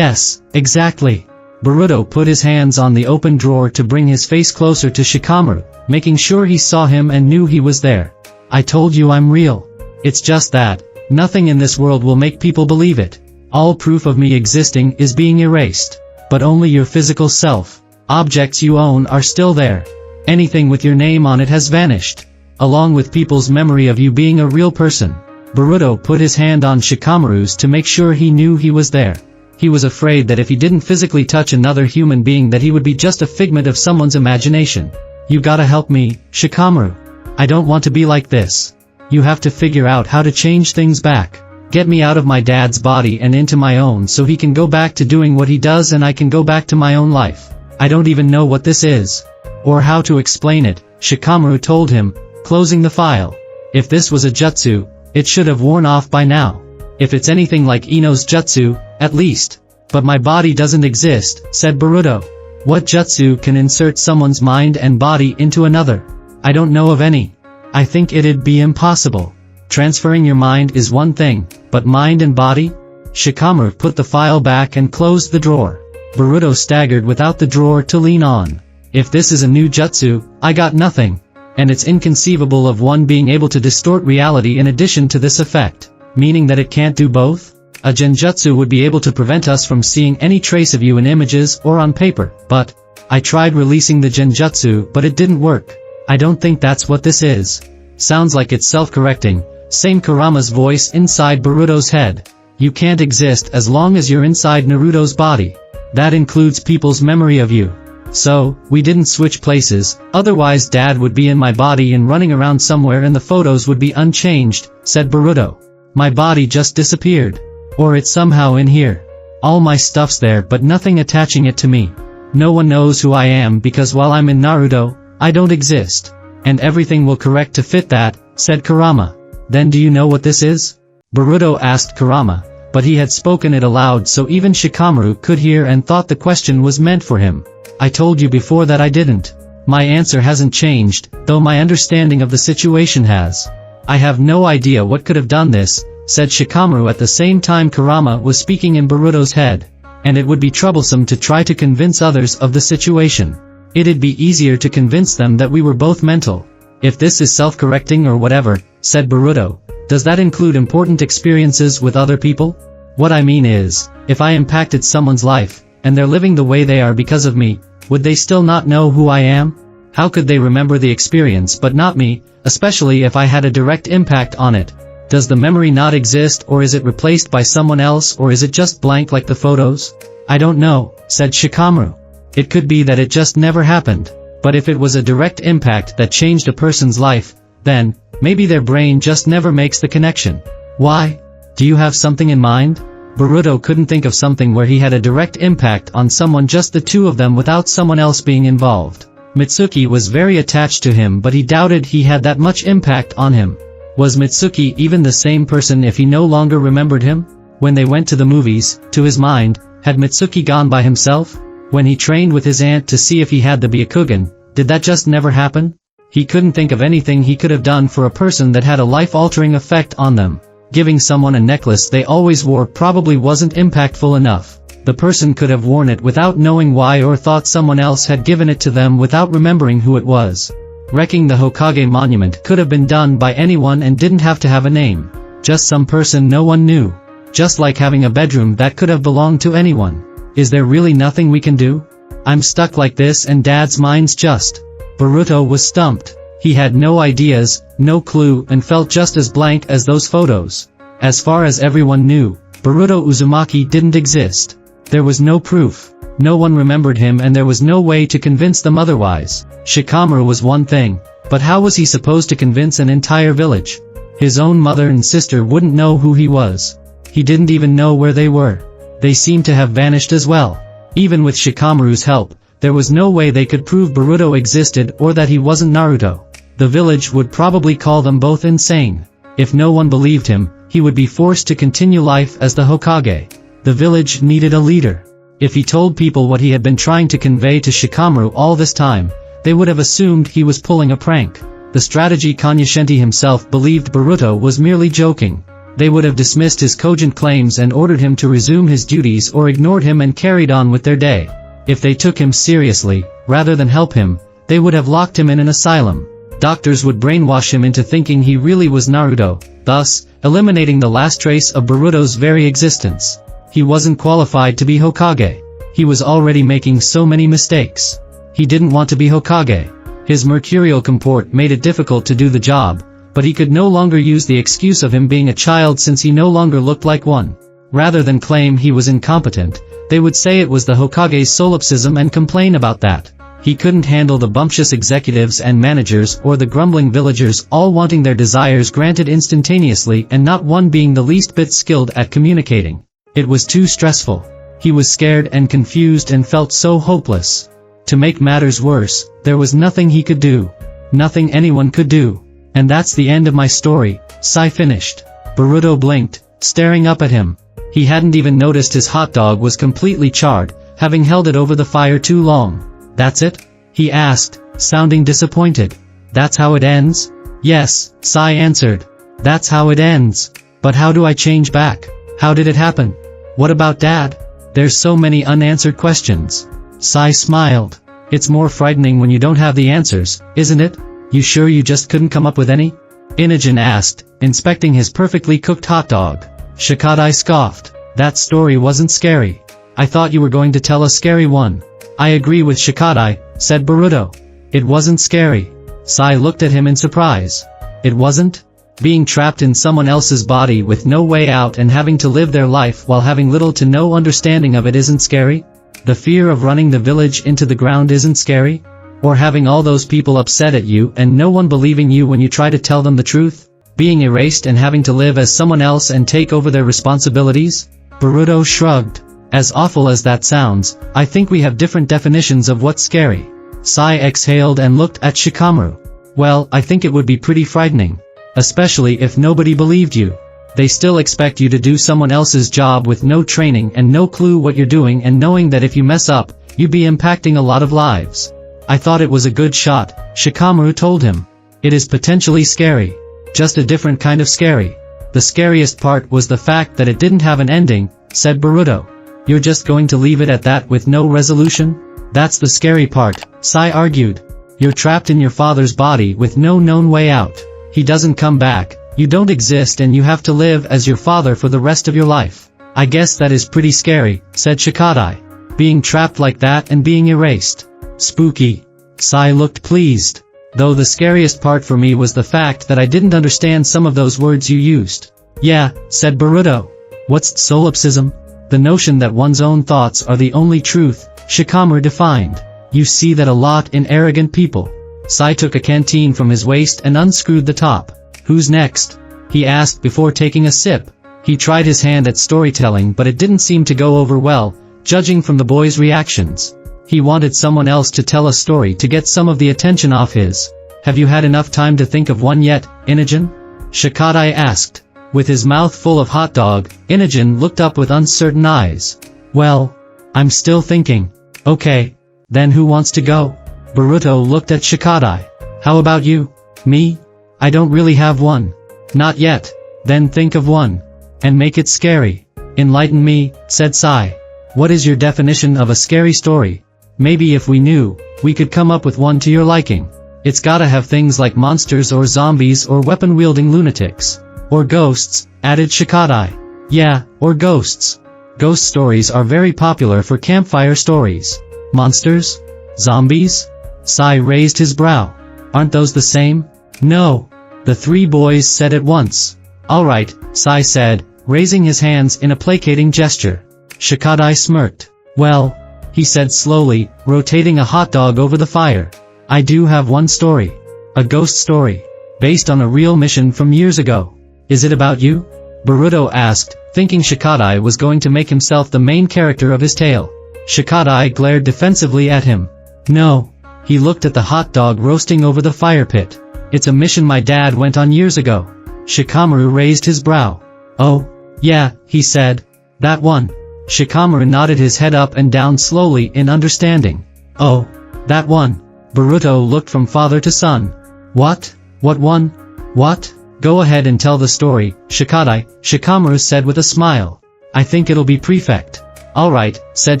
exactly. Boruto put his hands on the open drawer to bring his face closer to Shikamaru, making sure he saw him and knew he was there. I told you I'm real. It's just that, nothing in this world will make people believe it. All proof of me existing is being erased. But only your physical self. Objects you own are still there. Anything with your name on it has vanished. Along with people's memory of you being a real person. Boruto put his hand on Shikamaru's to make sure he knew he was there. He was afraid that if he didn't physically touch another human being that he would be just a figment of someone's imagination. You gotta help me, Shikamaru. I don't want to be like this. You have to figure out how to change things back. Get me out of my dad's body and into my own so he can go back to doing what he does and I can go back to my own life. I don't even know what this is. Or how to explain it, Shikamaru told him, closing the file. If this was a jutsu, it should have worn off by now. If it's anything like Ino's jutsu, at least. But my body doesn't exist, said Boruto. What jutsu can insert someone's mind and body into another? I don't know of any. I think it'd be impossible. Transferring your mind is one thing, but mind and body? Shikamaru put the file back and closed the drawer. Boruto staggered without the drawer to lean on. If this is a new jutsu, I got nothing. And it's inconceivable of one being able to distort reality in addition to this effect. Meaning that it can't do both? A genjutsu would be able to prevent us from seeing any trace of you in images or on paper, but I tried releasing the genjutsu but it didn't work. I don't think that's what this is. Sounds like it's self-correcting. Same Kurama's voice inside Boruto's head. You can't exist as long as you're inside Naruto's body. That includes people's memory of you. So, we didn't switch places, otherwise Dad would be in my body and running around somewhere and the photos would be unchanged, said Boruto. My body just disappeared. Or it's somehow in here. All my stuff's there but nothing attaching it to me. No one knows who I am because while I'm in Naruto, I don't exist. And everything will correct to fit that, said Kurama. Then do you know what this is? Boruto asked Kurama, but he had spoken it aloud so even Shikamaru could hear and thought the question was meant for him. I told you before that I didn't. My answer hasn't changed, though my understanding of the situation has. I have no idea what could have done this, said Shikamaru at the same time Kurama was speaking in Boruto's head. And it would be troublesome to try to convince others of the situation. It'd be easier to convince them that we were both mental. If this is self-correcting or whatever, said Boruto, does that include important experiences with other people? What I mean is, if I impacted someone's life, and they're living the way they are because of me, would they still not know who I am? How could they remember the experience but not me, especially if I had a direct impact on it? Does the memory not exist or is it replaced by someone else or is it just blank like the photos? I don't know, said Shikamaru. It could be that it just never happened. But if it was a direct impact that changed a person's life, then, maybe their brain just never makes the connection. Why? Do you have something in mind? Boruto couldn't think of something where he had a direct impact on someone, just the two of them without someone else being involved. Mitsuki was very attached to him but he doubted he had that much impact on him. Was Mitsuki even the same person if he no longer remembered him? When they went to the movies, to his mind, had Mitsuki gone by himself? When he trained with his aunt to see if he had the Byakugan, did that just never happen? He couldn't think of anything he could have done for a person that had a life-altering effect on them. Giving someone a necklace they always wore probably wasn't impactful enough. The person could have worn it without knowing why or thought someone else had given it to them without remembering who it was. Wrecking the Hokage monument could have been done by anyone and didn't have to have a name. Just some person no one knew. Just like having a bedroom that could have belonged to anyone. Is there really nothing we can do? I'm stuck like this and Dad's mind's just. Boruto was stumped. He had no ideas, no clue and felt just as blank as those photos. As far as everyone knew, Boruto Uzumaki didn't exist. There was no proof. No one remembered him and there was no way to convince them otherwise. Shikamaru was one thing, but how was he supposed to convince an entire village? His own mother and sister wouldn't know who he was. He didn't even know where they were. They seemed to have vanished as well. Even with Shikamaru's help, there was no way they could prove Boruto existed or that he wasn't Naruto. The village would probably call them both insane. If no one believed him, he would be forced to continue life as the Hokage. The village needed a leader. If he told people what he had been trying to convey to Shikamaru all this time, they would have assumed he was pulling a prank. The strategy Kanyashinti himself believed Boruto was merely joking. They would have dismissed his cogent claims and ordered him to resume his duties or ignored him and carried on with their day. If they took him seriously, rather than help him, they would have locked him in an asylum. Doctors would brainwash him into thinking he really was Naruto, thus, eliminating the last trace of Boruto's very existence. He wasn't qualified to be Hokage. He was already making so many mistakes. He didn't want to be Hokage. His mercurial comport made it difficult to do the job, but he could no longer use the excuse of him being a child since he no longer looked like one. Rather than claim he was incompetent, they would say it was the Hokage's solipsism and complain about that. He couldn't handle the bumptious executives and managers or the grumbling villagers all wanting their desires granted instantaneously and not one being the least bit skilled at communicating. It was too stressful. He was scared and confused and felt so hopeless. To make matters worse, there was nothing he could do. Nothing anyone could do. And that's the end of my story, Sai finished. Boruto blinked, staring up at him. He hadn't even noticed his hot dog was completely charred, having held it over the fire too long. That's it? He asked, sounding disappointed. That's how it ends? Yes, Sai answered. That's how it ends. But how do I change back? How did it happen? What about Dad? There's so many unanswered questions. Sai smiled. It's more frightening when you don't have the answers, isn't it? You sure you just couldn't come up with any? Inogen asked, inspecting his perfectly cooked hot dog. Shikadai scoffed. That story wasn't scary. I thought you were going to tell a scary one. I agree with Shikadai, said Boruto. It wasn't scary. Sai looked at him in surprise. It wasn't? Being trapped in someone else's body with no way out and having to live their life while having little to no understanding of it isn't scary? The fear of running the village into the ground isn't scary? Or having all those people upset at you and no one believing you when you try to tell them the truth? Being erased and having to live as someone else and take over their responsibilities? Boruto shrugged. As awful as that sounds, I think we have different definitions of what's scary. Sai exhaled and looked at Shikamaru. Well, I think it would be pretty frightening. Especially if nobody believed you. They still expect you to do someone else's job with no training and no clue what you're doing and knowing that if you mess up, you'd be impacting a lot of lives. I thought it was a good shot, Shikamaru told him. It is potentially scary. Just a different kind of scary. The scariest part was the fact that it didn't have an ending, said Boruto. You're just going to leave it at that with no resolution? That's the scary part, Sai argued. You're trapped in your father's body with no known way out. He doesn't come back, you don't exist and you have to live as your father for the rest of your life. I guess that is pretty scary, said Shikadai. Being trapped like that and being erased. Spooky. Sai looked pleased. Though the scariest part for me was the fact that I didn't understand some of those words you used. Yeah, said Boruto. What's solipsism? The notion that one's own thoughts are the only truth, Shikamaru defined. You see that a lot in arrogant people. Sai took a canteen from his waist and unscrewed the top. Who's next? He asked before taking a sip. He tried his hand at storytelling but it didn't seem to go over well, judging from the boy's reactions. He wanted someone else to tell a story to get some of the attention off his. Have you had enough time to think of one yet, Inogen? Shikadai asked. With his mouth full of hot dog, Inogen looked up with uncertain eyes. Well, I'm still thinking. Okay. Then who wants to go? Boruto looked at Shikadai. How about you? Me? I don't really have one. Not yet. Then think of one. And make it scary. Enlighten me, said Sai. What is your definition of a scary story? Maybe if we knew, we could come up with one to your liking. It's gotta have things like monsters or zombies or weapon-wielding lunatics. Or ghosts, added Shikadai. Yeah, or ghosts. Ghost stories are very popular for campfire stories. Monsters? Zombies? Sai raised his brow. Aren't those the same? No. The three boys said at once. Alright, Sai said, raising his hands in a placating gesture. Shikadai smirked. Well, he said slowly, rotating a hot dog over the fire. I do have one story. A ghost story. Based on a real mission from years ago. Is it about you? Boruto asked, thinking Shikadai was going to make himself the main character of his tale. Shikadai glared defensively at him. No. He looked at the hot dog roasting over the fire pit. It's a mission my dad went on years ago. Shikamaru raised his brow. Oh, yeah, he said. That one. Shikamaru nodded his head up and down slowly in understanding. Oh, that one. Boruto looked from father to son. What? What one? What? Go ahead and tell the story, Shikamaru said with a smile. I think it'll be Prefect. Alright, said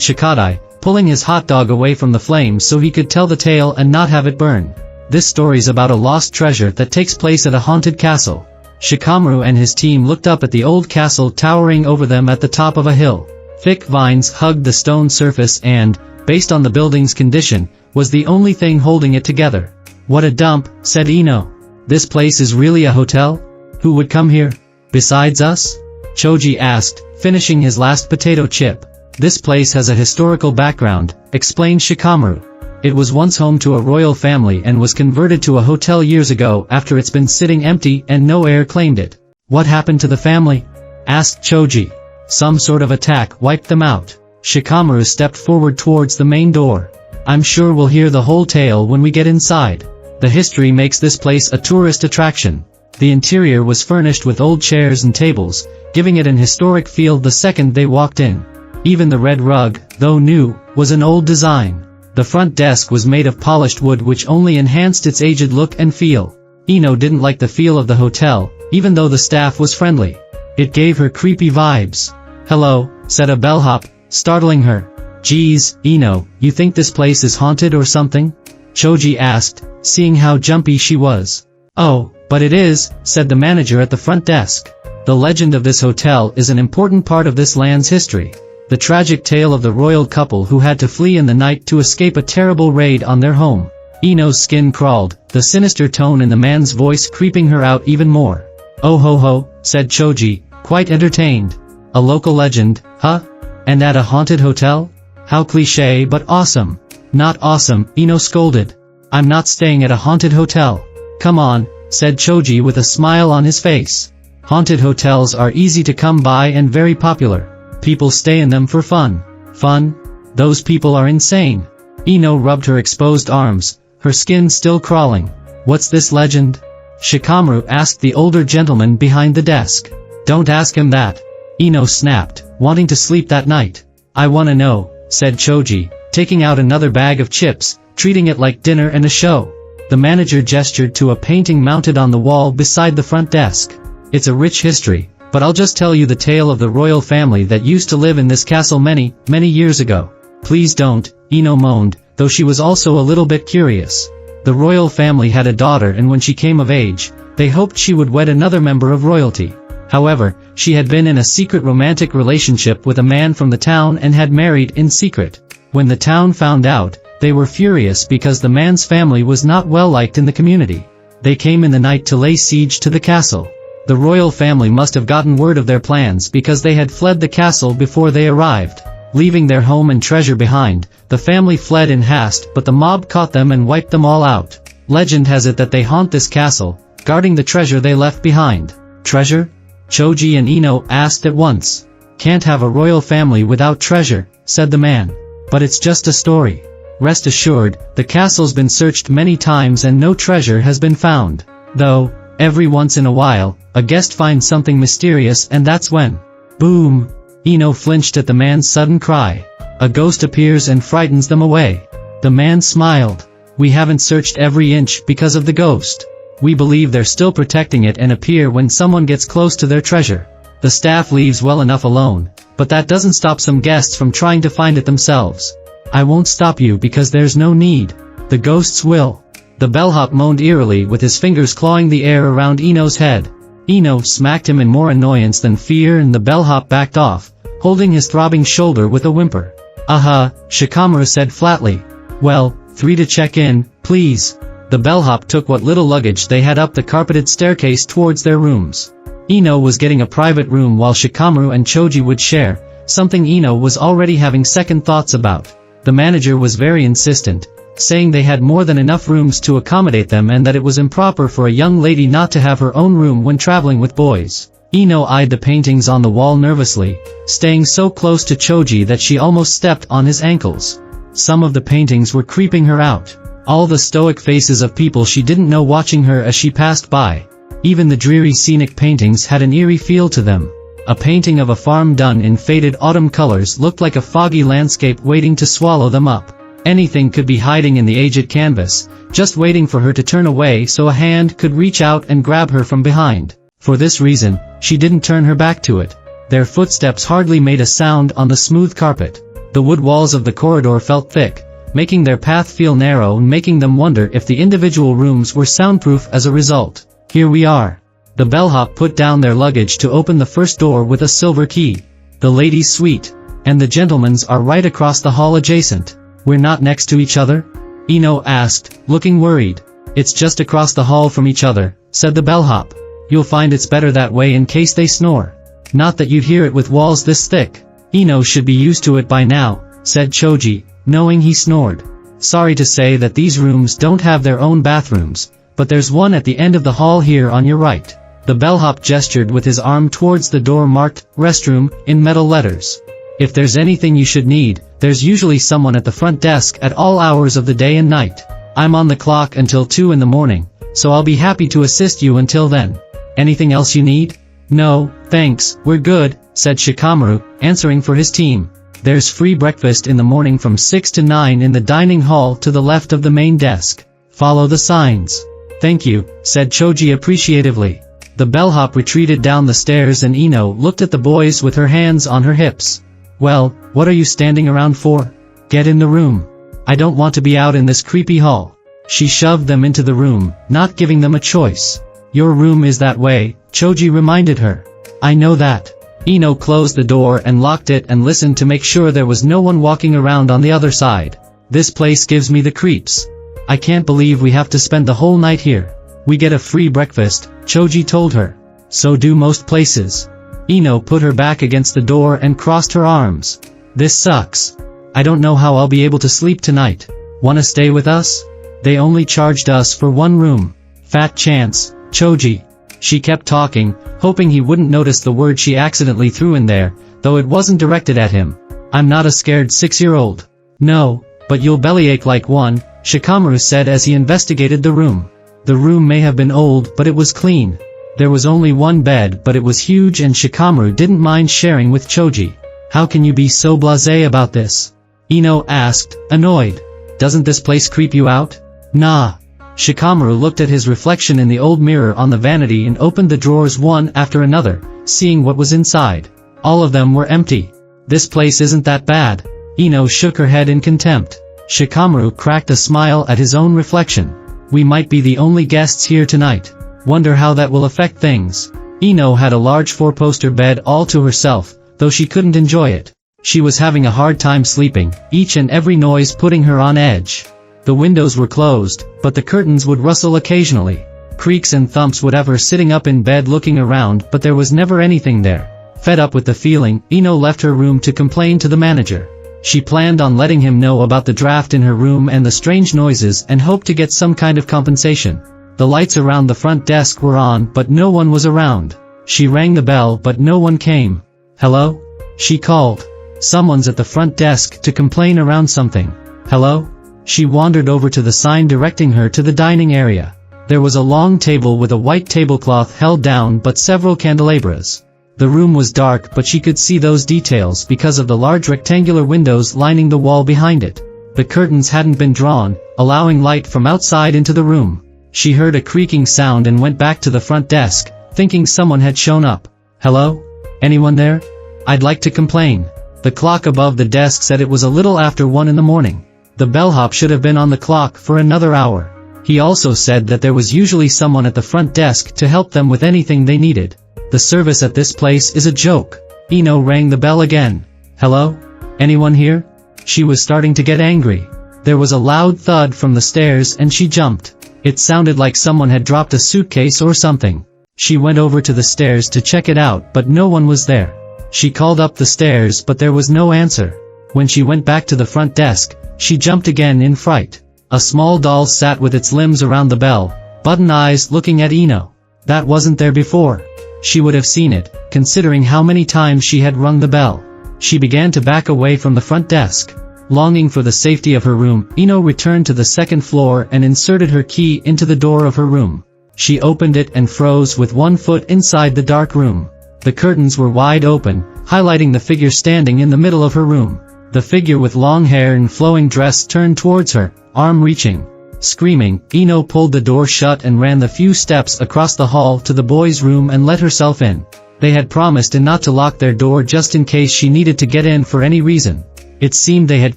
Shikadai, pulling his hot dog away from the flames so he could tell the tale and not have it burn. This story's about a lost treasure that takes place at a haunted castle. Shikamaru and his team looked up at the old castle towering over them at the top of a hill. Thick vines hugged the stone surface and, based on the building's condition, was the only thing holding it together. What a dump, said Ino. This place is really a hotel? Who would come here? Besides us? Choji asked, finishing his last potato chip. This place has a historical background, explained Shikamaru. It was once home to a royal family and was converted to a hotel years ago after it's been sitting empty and no heir claimed it. What happened to the family? Asked Choji. Some sort of attack wiped them out. Shikamaru stepped forward towards the main door. I'm sure we'll hear the whole tale when we get inside. The history makes this place a tourist attraction. The interior was furnished with old chairs and tables, giving it an historic feel the second they walked in. Even the red rug, though new, was an old design. The front desk was made of polished wood which only enhanced its aged look and feel. Ino didn't like the feel of the hotel, even though the staff was friendly. It gave her creepy vibes. Hello, said a bellhop, startling her. Geez, Ino, you think this place is haunted or something? Choji asked, seeing how jumpy she was. Oh, but it is, said the manager at the front desk. The legend of this hotel is an important part of this land's history. The tragic tale of the royal couple who had to flee in the night to escape a terrible raid on their home. Ino's skin crawled, the sinister tone in the man's voice creeping her out even more. Oh ho ho, said Choji, quite entertained. A local legend, huh? And at a haunted hotel? How cliché but awesome. Not awesome, Ino scolded. I'm not staying at a haunted hotel. Come on, said Choji with a smile on his face. Haunted hotels are easy to come by and very popular. People stay in them for fun. Fun? Those people are insane. Ino rubbed her exposed arms, her skin still crawling. What's this legend? Shikamaru asked the older gentleman behind the desk. Don't ask him that. Ino snapped, wanting to sleep that night. I wanna know, said Choji, taking out another bag of chips, treating it like dinner and a show. The manager gestured to a painting mounted on the wall beside the front desk. It's a rich history, but I'll just tell you the tale of the royal family that used to live in this castle many, many years ago. Please don't, Ino moaned, though she was also a little bit curious. The royal family had a daughter and when she came of age, they hoped she would wed another member of royalty. However, she had been in a secret romantic relationship with a man from the town and had married in secret. When the town found out, they were furious because the man's family was not well liked in the community. They came in the night to lay siege to the castle. The royal family must have gotten word of their plans because they had fled the castle before they arrived. Leaving their home and treasure behind, the family fled in haste but the mob caught them and wiped them all out. Legend has it that they haunt this castle, guarding the treasure they left behind. Treasure? Choji and Ino asked at once. Can't have a royal family without treasure, said the man. But it's just a story. Rest assured, the castle's been searched many times and no treasure has been found. Though, every once in a while, a guest finds something mysterious and that's when. Boom! Ino flinched at the man's sudden cry. A ghost appears and frightens them away. The man smiled. We haven't searched every inch because of the ghost. We believe they're still protecting it and appear when someone gets close to their treasure. The staff leaves well enough alone, but that doesn't stop some guests from trying to find it themselves. I won't stop you because there's no need. The ghosts will. The bellhop moaned eerily with his fingers clawing the air around Ino's head. Ino smacked him in more annoyance than fear and the bellhop backed off, holding his throbbing shoulder with a whimper. Shikamaru said flatly. Well, 3 to check in, please. The bellhop took what little luggage they had up the carpeted staircase towards their rooms. Ino was getting a private room while Shikamaru and Choji would share, something Ino was already having second thoughts about. The manager was very insistent, saying they had more than enough rooms to accommodate them and that it was improper for a young lady not to have her own room when traveling with boys. Ino eyed the paintings on the wall nervously, staying so close to Choji that she almost stepped on his ankles. Some of the paintings were creeping her out. All the stoic faces of people she didn't know watching her as she passed by. Even the dreary scenic paintings had an eerie feel to them. A painting of a farm done in faded autumn colors looked like a foggy landscape waiting to swallow them up. Anything could be hiding in the aged canvas, just waiting for her to turn away so a hand could reach out and grab her from behind. For this reason, she didn't turn her back to it. Their footsteps hardly made a sound on the smooth carpet. The wood walls of the corridor felt thick, making their path feel narrow and making them wonder if the individual rooms were soundproof as a result. Here we are. The bellhop put down their luggage to open the first door with a silver key. The ladies' suite and the gentlemen's are right across the hall adjacent. We're not next to each other? Ino asked, looking worried. It's just across the hall from each other, said the bellhop. You'll find it's better that way in case they snore. Not that you'd hear it with walls this thick. Ino should be used to it by now, said Choji, knowing he snored. Sorry to say that these rooms don't have their own bathrooms, but there's one at the end of the hall here on your right. The bellhop gestured with his arm towards the door marked, restroom, in metal letters. If there's anything you should need, there's usually someone at the front desk at all hours of the day and night. I'm on the clock until 2 in the morning, so I'll be happy to assist you until then. Anything else you need? No, thanks, we're good, said Shikamaru, answering for his team. There's free breakfast in the morning from 6 to 9 in the dining hall to the left of the main desk. Follow the signs. Thank you, said Choji appreciatively. The bellhop retreated down the stairs and Ino looked at the boys with her hands on her hips. Well, what are you standing around for? Get in the room. I don't want to be out in this creepy hall. She shoved them into the room, not giving them a choice. Your room is that way, Choji reminded her. I know that. Ino closed the door and locked it and listened to make sure there was no one walking around on the other side. This place gives me the creeps. I can't believe we have to spend the whole night here. We get a free breakfast, Choji told her. So do most places. Ino put her back against the door and crossed her arms. This sucks. I don't know how I'll be able to sleep tonight. Wanna stay with us? They only charged us for one room. Fat chance, Choji. She kept talking, hoping he wouldn't notice the word she accidentally threw in there, though it wasn't directed at him. I'm not a scared 6-year-old. No, but you'll bellyache like one, Shikamaru said as he investigated the room. The room may have been old, but it was clean. There was only one bed, but it was huge and Shikamaru didn't mind sharing with Choji. How can you be so blasé about this? Ino asked, annoyed. Doesn't this place creep you out? Nah. Shikamaru looked at his reflection in the old mirror on the vanity and opened the drawers one after another, seeing what was inside. All of them were empty. This place isn't that bad. Ino shook her head in contempt. Shikamaru cracked a smile at his own reflection. We might be the only guests here tonight. Wonder how that will affect things. Ino had a large 4-poster bed all to herself, though she couldn't enjoy it. She was having a hard time sleeping, each and every noise putting her on edge. The windows were closed, but the curtains would rustle occasionally. Creaks and thumps would have her sitting up in bed looking around, but there was never anything there. Fed up with the feeling, Ino left her room to complain to the manager. She planned on letting him know about the draft in her room and the strange noises and hoped to get some kind of compensation. The lights around the front desk were on, but no one was around. She rang the bell, but no one came. Hello? She called. Someone's at the front desk to complain around something. Hello? She wandered over to the sign directing her to the dining area. There was a long table with a white tablecloth held down but several candelabras. The room was dark, but she could see those details because of the large rectangular windows lining the wall behind it. The curtains hadn't been drawn, allowing light from outside into the room. She heard a creaking sound and went back to the front desk, thinking someone had shown up. Hello? Anyone there? I'd like to complain. The clock above the desk said it was a little after 1 in the morning. The bellhop should have been on the clock for another hour. He also said that there was usually someone at the front desk to help them with anything they needed. The service at this place is a joke. Ino rang the bell again. Hello? Anyone here? She was starting to get angry. There was a loud thud from the stairs and she jumped. It sounded like someone had dropped a suitcase or something. She went over to the stairs to check it out, but no one was there. She called up the stairs, but there was no answer. When she went back to the front desk, she jumped again in fright. A small doll sat with its limbs around the bell, button eyes looking at Ino. That wasn't there before. She would have seen it, considering how many times she had rung the bell. She began to back away from the front desk. Longing for the safety of her room, Ino returned to the second floor and inserted her key into the door of her room. She opened it and froze with one foot inside the dark room. The curtains were wide open, highlighting the figure standing in the middle of her room. The figure with long hair and flowing dress turned towards her, arm reaching. Screaming, Ino pulled the door shut and ran the few steps across the hall to the boys' room and let herself in. They had promised not to lock their door just in case she needed to get in for any reason. It seemed they had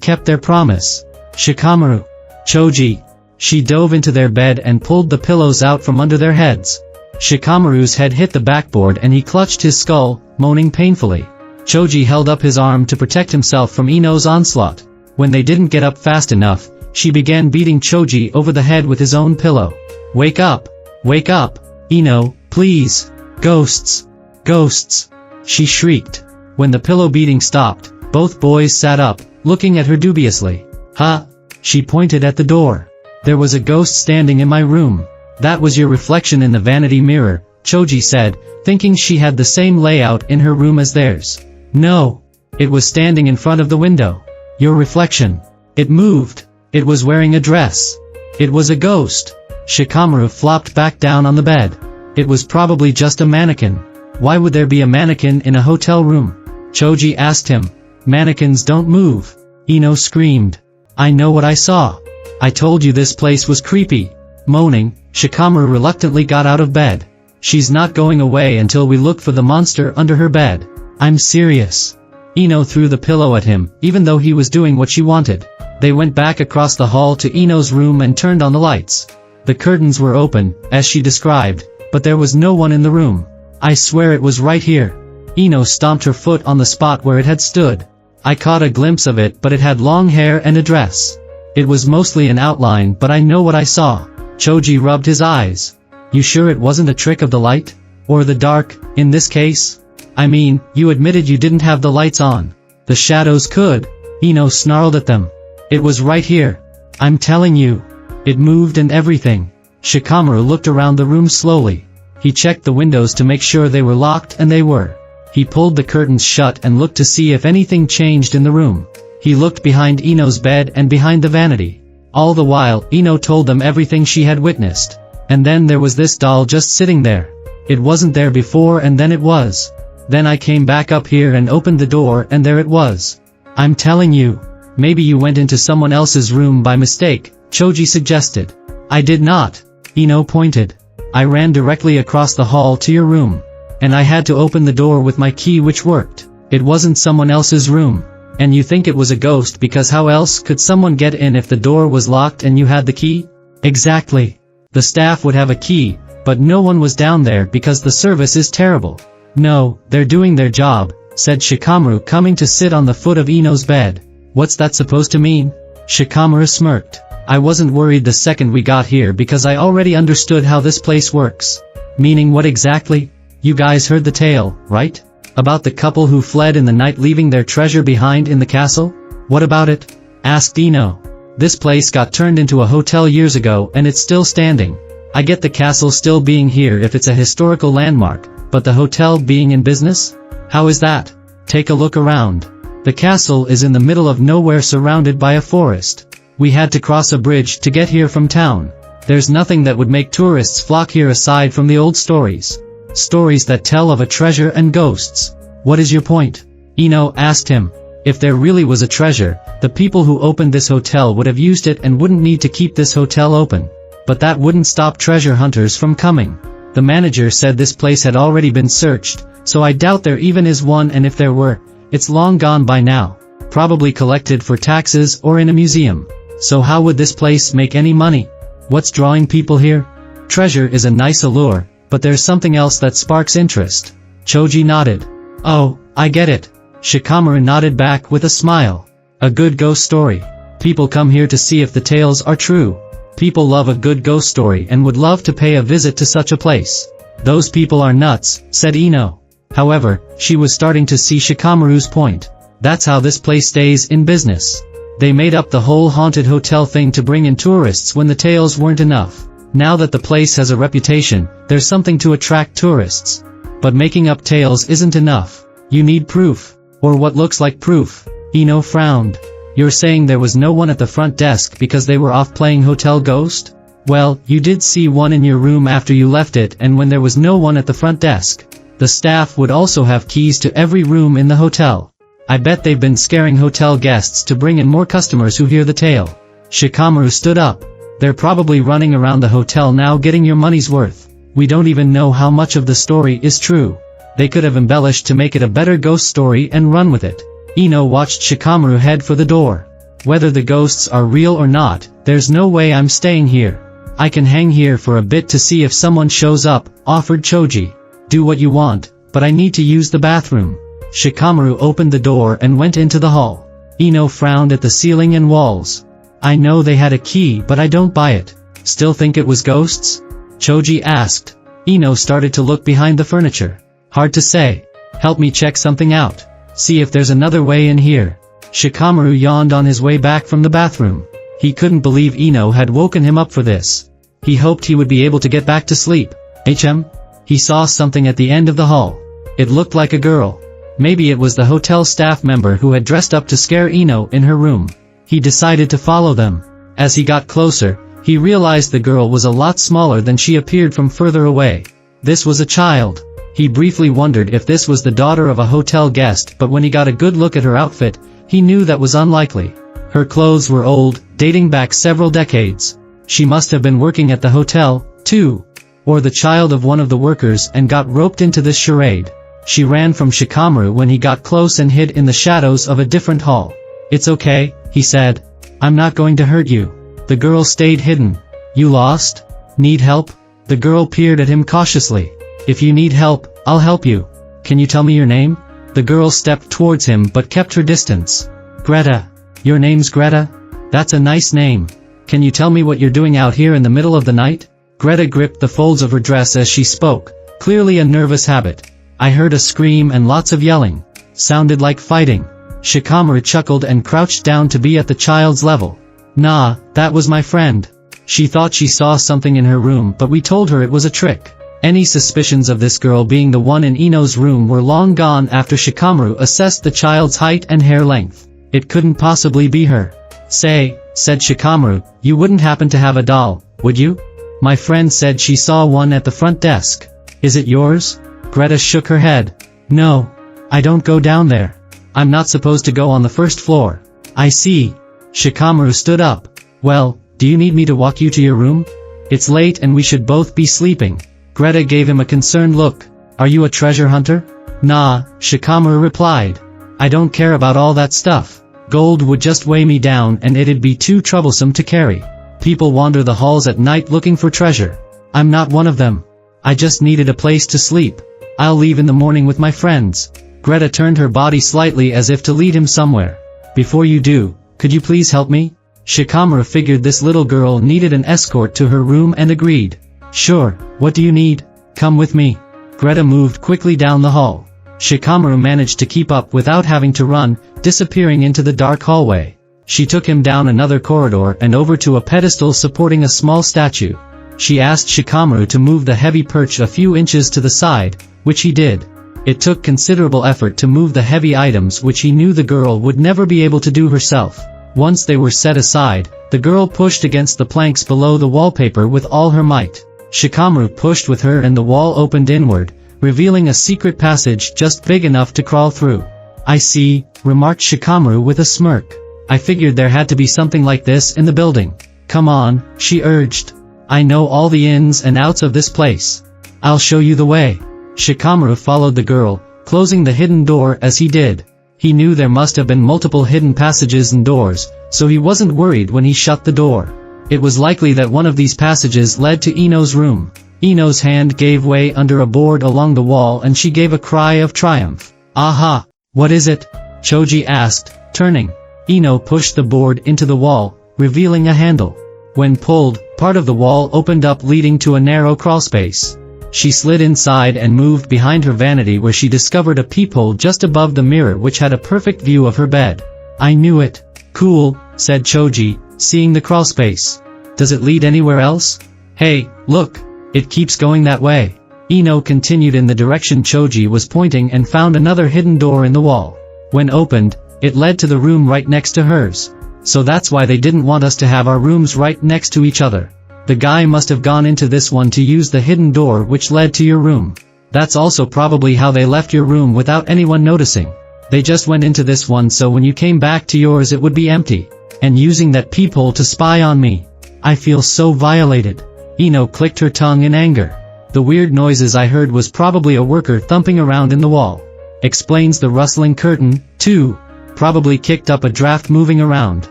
kept their promise. Shikamaru. Choji. She dove into their bed and pulled the pillows out from under their heads. Shikamaru's head hit the backboard and he clutched his skull, moaning painfully. Choji held up his arm to protect himself from Ino's onslaught. When they didn't get up fast enough, she began beating Choji over the head with his own pillow. Wake up! Wake up! Ino, please! Ghosts! Ghosts! She shrieked. When the pillow beating stopped, both boys sat up, looking at her dubiously. Huh? She pointed at the door. There was a ghost standing in my room. That was your reflection in the vanity mirror, Choji said, thinking she had the same layout in her room as theirs. No. It was standing in front of the window. Your reflection. It moved. It was wearing a dress. It was a ghost. Shikamaru flopped back down on the bed. It was probably just a mannequin. Why would there be a mannequin in a hotel room? Choji asked him. Mannequins don't move. Ino screamed. I know what I saw. I told you this place was creepy. Moaning, Shikamaru reluctantly got out of bed. She's not going away until we look for the monster under her bed. I'm serious. Ino threw the pillow at him, even though he was doing what she wanted. They went back across the hall to Ino's room and turned on the lights. The curtains were open, as she described, but there was no one in the room. I swear it was right here. Ino stomped her foot on the spot where it had stood. I caught a glimpse of it, but it had long hair and a dress. It was mostly an outline, but I know what I saw. Choji rubbed his eyes. You sure it wasn't a trick of the light? Or the dark, in this case? I mean, you admitted you didn't have the lights on. The shadows could. Ino snarled at them. It was right here. I'm telling you. It moved and everything. Shikamaru looked around the room slowly. He checked the windows to make sure they were locked, and they were. He pulled the curtains shut and looked to see if anything changed in the room. He looked behind Ino's bed and behind the vanity. All the while, Ino told them everything she had witnessed. And then there was this doll just sitting there. It wasn't there before, and then it was. Then I came back up here and opened the door, and there it was. I'm telling you. Maybe you went into someone else's room by mistake, Choji suggested. I did not. Ino pointed. I ran directly across the hall to your room. And I had to open the door with my key, which worked. It wasn't someone else's room. And you think it was a ghost because how else could someone get in if the door was locked and you had the key? Exactly. The staff would have a key, but no one was down there because the service is terrible. No, they're doing their job, said Shikamaru, coming to sit on the foot of Ino's bed. What's that supposed to mean? Shikamaru smirked. I wasn't worried the second we got here because I already understood how this place works. Meaning what exactly? You guys heard the tale, right? About the couple who fled in the night leaving their treasure behind in the castle? What about it? Asked Ino. This place got turned into a hotel years ago and it's still standing. I get the castle still being here if it's a historical landmark, but the hotel being in business? How is that? Take a look around. The castle is in the middle of nowhere surrounded by a forest. We had to cross a bridge to get here from town. There's nothing that would make tourists flock here aside from the old stories. Stories that tell of a treasure and ghosts. What is your point? Ino asked him. If there really was a treasure, the people who opened this hotel would have used it and wouldn't need to keep this hotel open. But that wouldn't stop treasure hunters from coming. The manager said this place had already been searched, so I doubt there even is one, and if there were, it's long gone by now. Probably collected for taxes or in a museum. So how would this place make any money? What's drawing people here? Treasure is a nice allure, but there's something else that sparks interest. Choji nodded. Oh, I get it. Shikamaru nodded back with a smile. A good ghost story. People come here to see if the tales are true. People love a good ghost story and would love to pay a visit to such a place. Those people are nuts, said Ino. However, she was starting to see Shikamaru's point. That's how this place stays in business. They made up the whole haunted hotel thing to bring in tourists when the tales weren't enough. Now that the place has a reputation, there's something to attract tourists. But making up tales isn't enough. You need proof. Or what looks like proof. Ino frowned. You're saying there was no one at the front desk because they were off playing Hotel Ghost? Well, you did see one in your room after you left it, and when there was no one at the front desk. The staff would also have keys to every room in the hotel. I bet they've been scaring hotel guests to bring in more customers who hear the tale. Shikamaru stood up. They're probably running around the hotel now getting your money's worth. We don't even know how much of the story is true. They could have embellished to make it a better ghost story and run with it. Ino watched Shikamaru head for the door. Whether the ghosts are real or not, there's no way I'm staying here. I can hang here for a bit to see if someone shows up, offered Choji. Do what you want, but I need to use the bathroom. Shikamaru opened the door and went into the hall. Ino frowned at the ceiling and walls. I know they had a key, but I don't buy it. Still think it was ghosts? Choji asked. Ino started to look behind the furniture. Hard to say. Help me check something out. See if there's another way in here. Shikamaru yawned on his way back from the bathroom. He couldn't believe Ino had woken him up for this. He hoped he would be able to get back to sleep. He saw something at the end of the hall. It looked like a girl. Maybe it was the hotel staff member who had dressed up to scare Ino in her room. He decided to follow them. As he got closer, he realized the girl was a lot smaller than she appeared from further away. This was a child. He briefly wondered if this was the daughter of a hotel guest, but when he got a good look at her outfit, he knew that was unlikely. Her clothes were old, dating back several decades. She must have been working at the hotel, too. Or the child of one of the workers and got roped into this charade. She ran from Shikamaru when he got close and hid in the shadows of a different hall. It's okay, he said. I'm not going to hurt you. The girl stayed hidden. You lost? Need help? The girl peered at him cautiously. If you need help, I'll help you. Can you tell me your name? The girl stepped towards him but kept her distance. Greta. Your name's Greta? That's a nice name. Can you tell me what you're doing out here in the middle of the night? Greta gripped the folds of her dress as she spoke, clearly a nervous habit. I heard a scream and lots of yelling. Sounded like fighting. Shikamaru chuckled and crouched down to be at the child's level. Nah, that was my friend. She thought she saw something in her room, but we told her it was a trick. Any suspicions of this girl being the one in Ino's room were long gone after Shikamaru assessed the child's height and hair length. It couldn't possibly be her. Say, said Shikamaru, you wouldn't happen to have a doll, would you? My friend said she saw one at the front desk. Is it yours? Greta shook her head. No. I don't go down there. I'm not supposed to go on the first floor. I see. Shikamaru stood up. Well, do you need me to walk you to your room? It's late and we should both be sleeping. Greta gave him a concerned look. Are you a treasure hunter? Nah, Shikamaru replied. I don't care about all that stuff. Gold would just weigh me down and it'd be too troublesome to carry. People wander the halls at night looking for treasure. I'm not one of them. I just needed a place to sleep. I'll leave in the morning with my friends. Greta turned her body slightly as if to lead him somewhere. Before you do, could you please help me? Shikamaru figured this little girl needed an escort to her room and agreed. Sure, what do you need? Come with me. Greta moved quickly down the hall. Shikamaru managed to keep up without having to run, disappearing into the dark hallway. She took him down another corridor and over to a pedestal supporting a small statue. She asked Shikamaru to move the heavy perch a few inches to the side, which he did. It took considerable effort to move the heavy items which he knew the girl would never be able to do herself. Once they were set aside, the girl pushed against the planks below the wallpaper with all her might. Shikamaru pushed with her and the wall opened inward, revealing a secret passage just big enough to crawl through. I see, remarked Shikamaru with a smirk. I figured there had to be something like this in the building. Come on, she urged. I know all the ins and outs of this place. I'll show you the way. Shikamaru followed the girl, closing the hidden door as he did. He knew there must have been multiple hidden passages and doors, so he wasn't worried when he shut the door. It was likely that one of these passages led to Ino's room. Ino's hand gave way under a board along the wall and she gave a cry of triumph. Aha! What is it? Choji asked, turning. Ino pushed the board into the wall, revealing a handle. When pulled, part of the wall opened up leading to a narrow crawlspace. She slid inside and moved behind her vanity where she discovered a peephole just above the mirror which had a perfect view of her bed. I knew it. Cool, said Choji, seeing the crawlspace. Does it lead anywhere else? Hey, look. It keeps going that way. Ino continued in the direction Choji was pointing and found another hidden door in the wall. When opened, It led to the room right next to hers. So that's why they didn't want us to have our rooms right next to each other. The guy must have gone into this one to use the hidden door which led to your room. That's also probably how they left your room without anyone noticing. They just went into this one so when you came back to yours it would be empty. And using that peephole to spy on me. I feel so violated. Ino clicked her tongue in anger. The weird noises I heard was probably a worker thumping around in the wall. Explains the rustling curtain, too. Probably kicked up a draft moving around.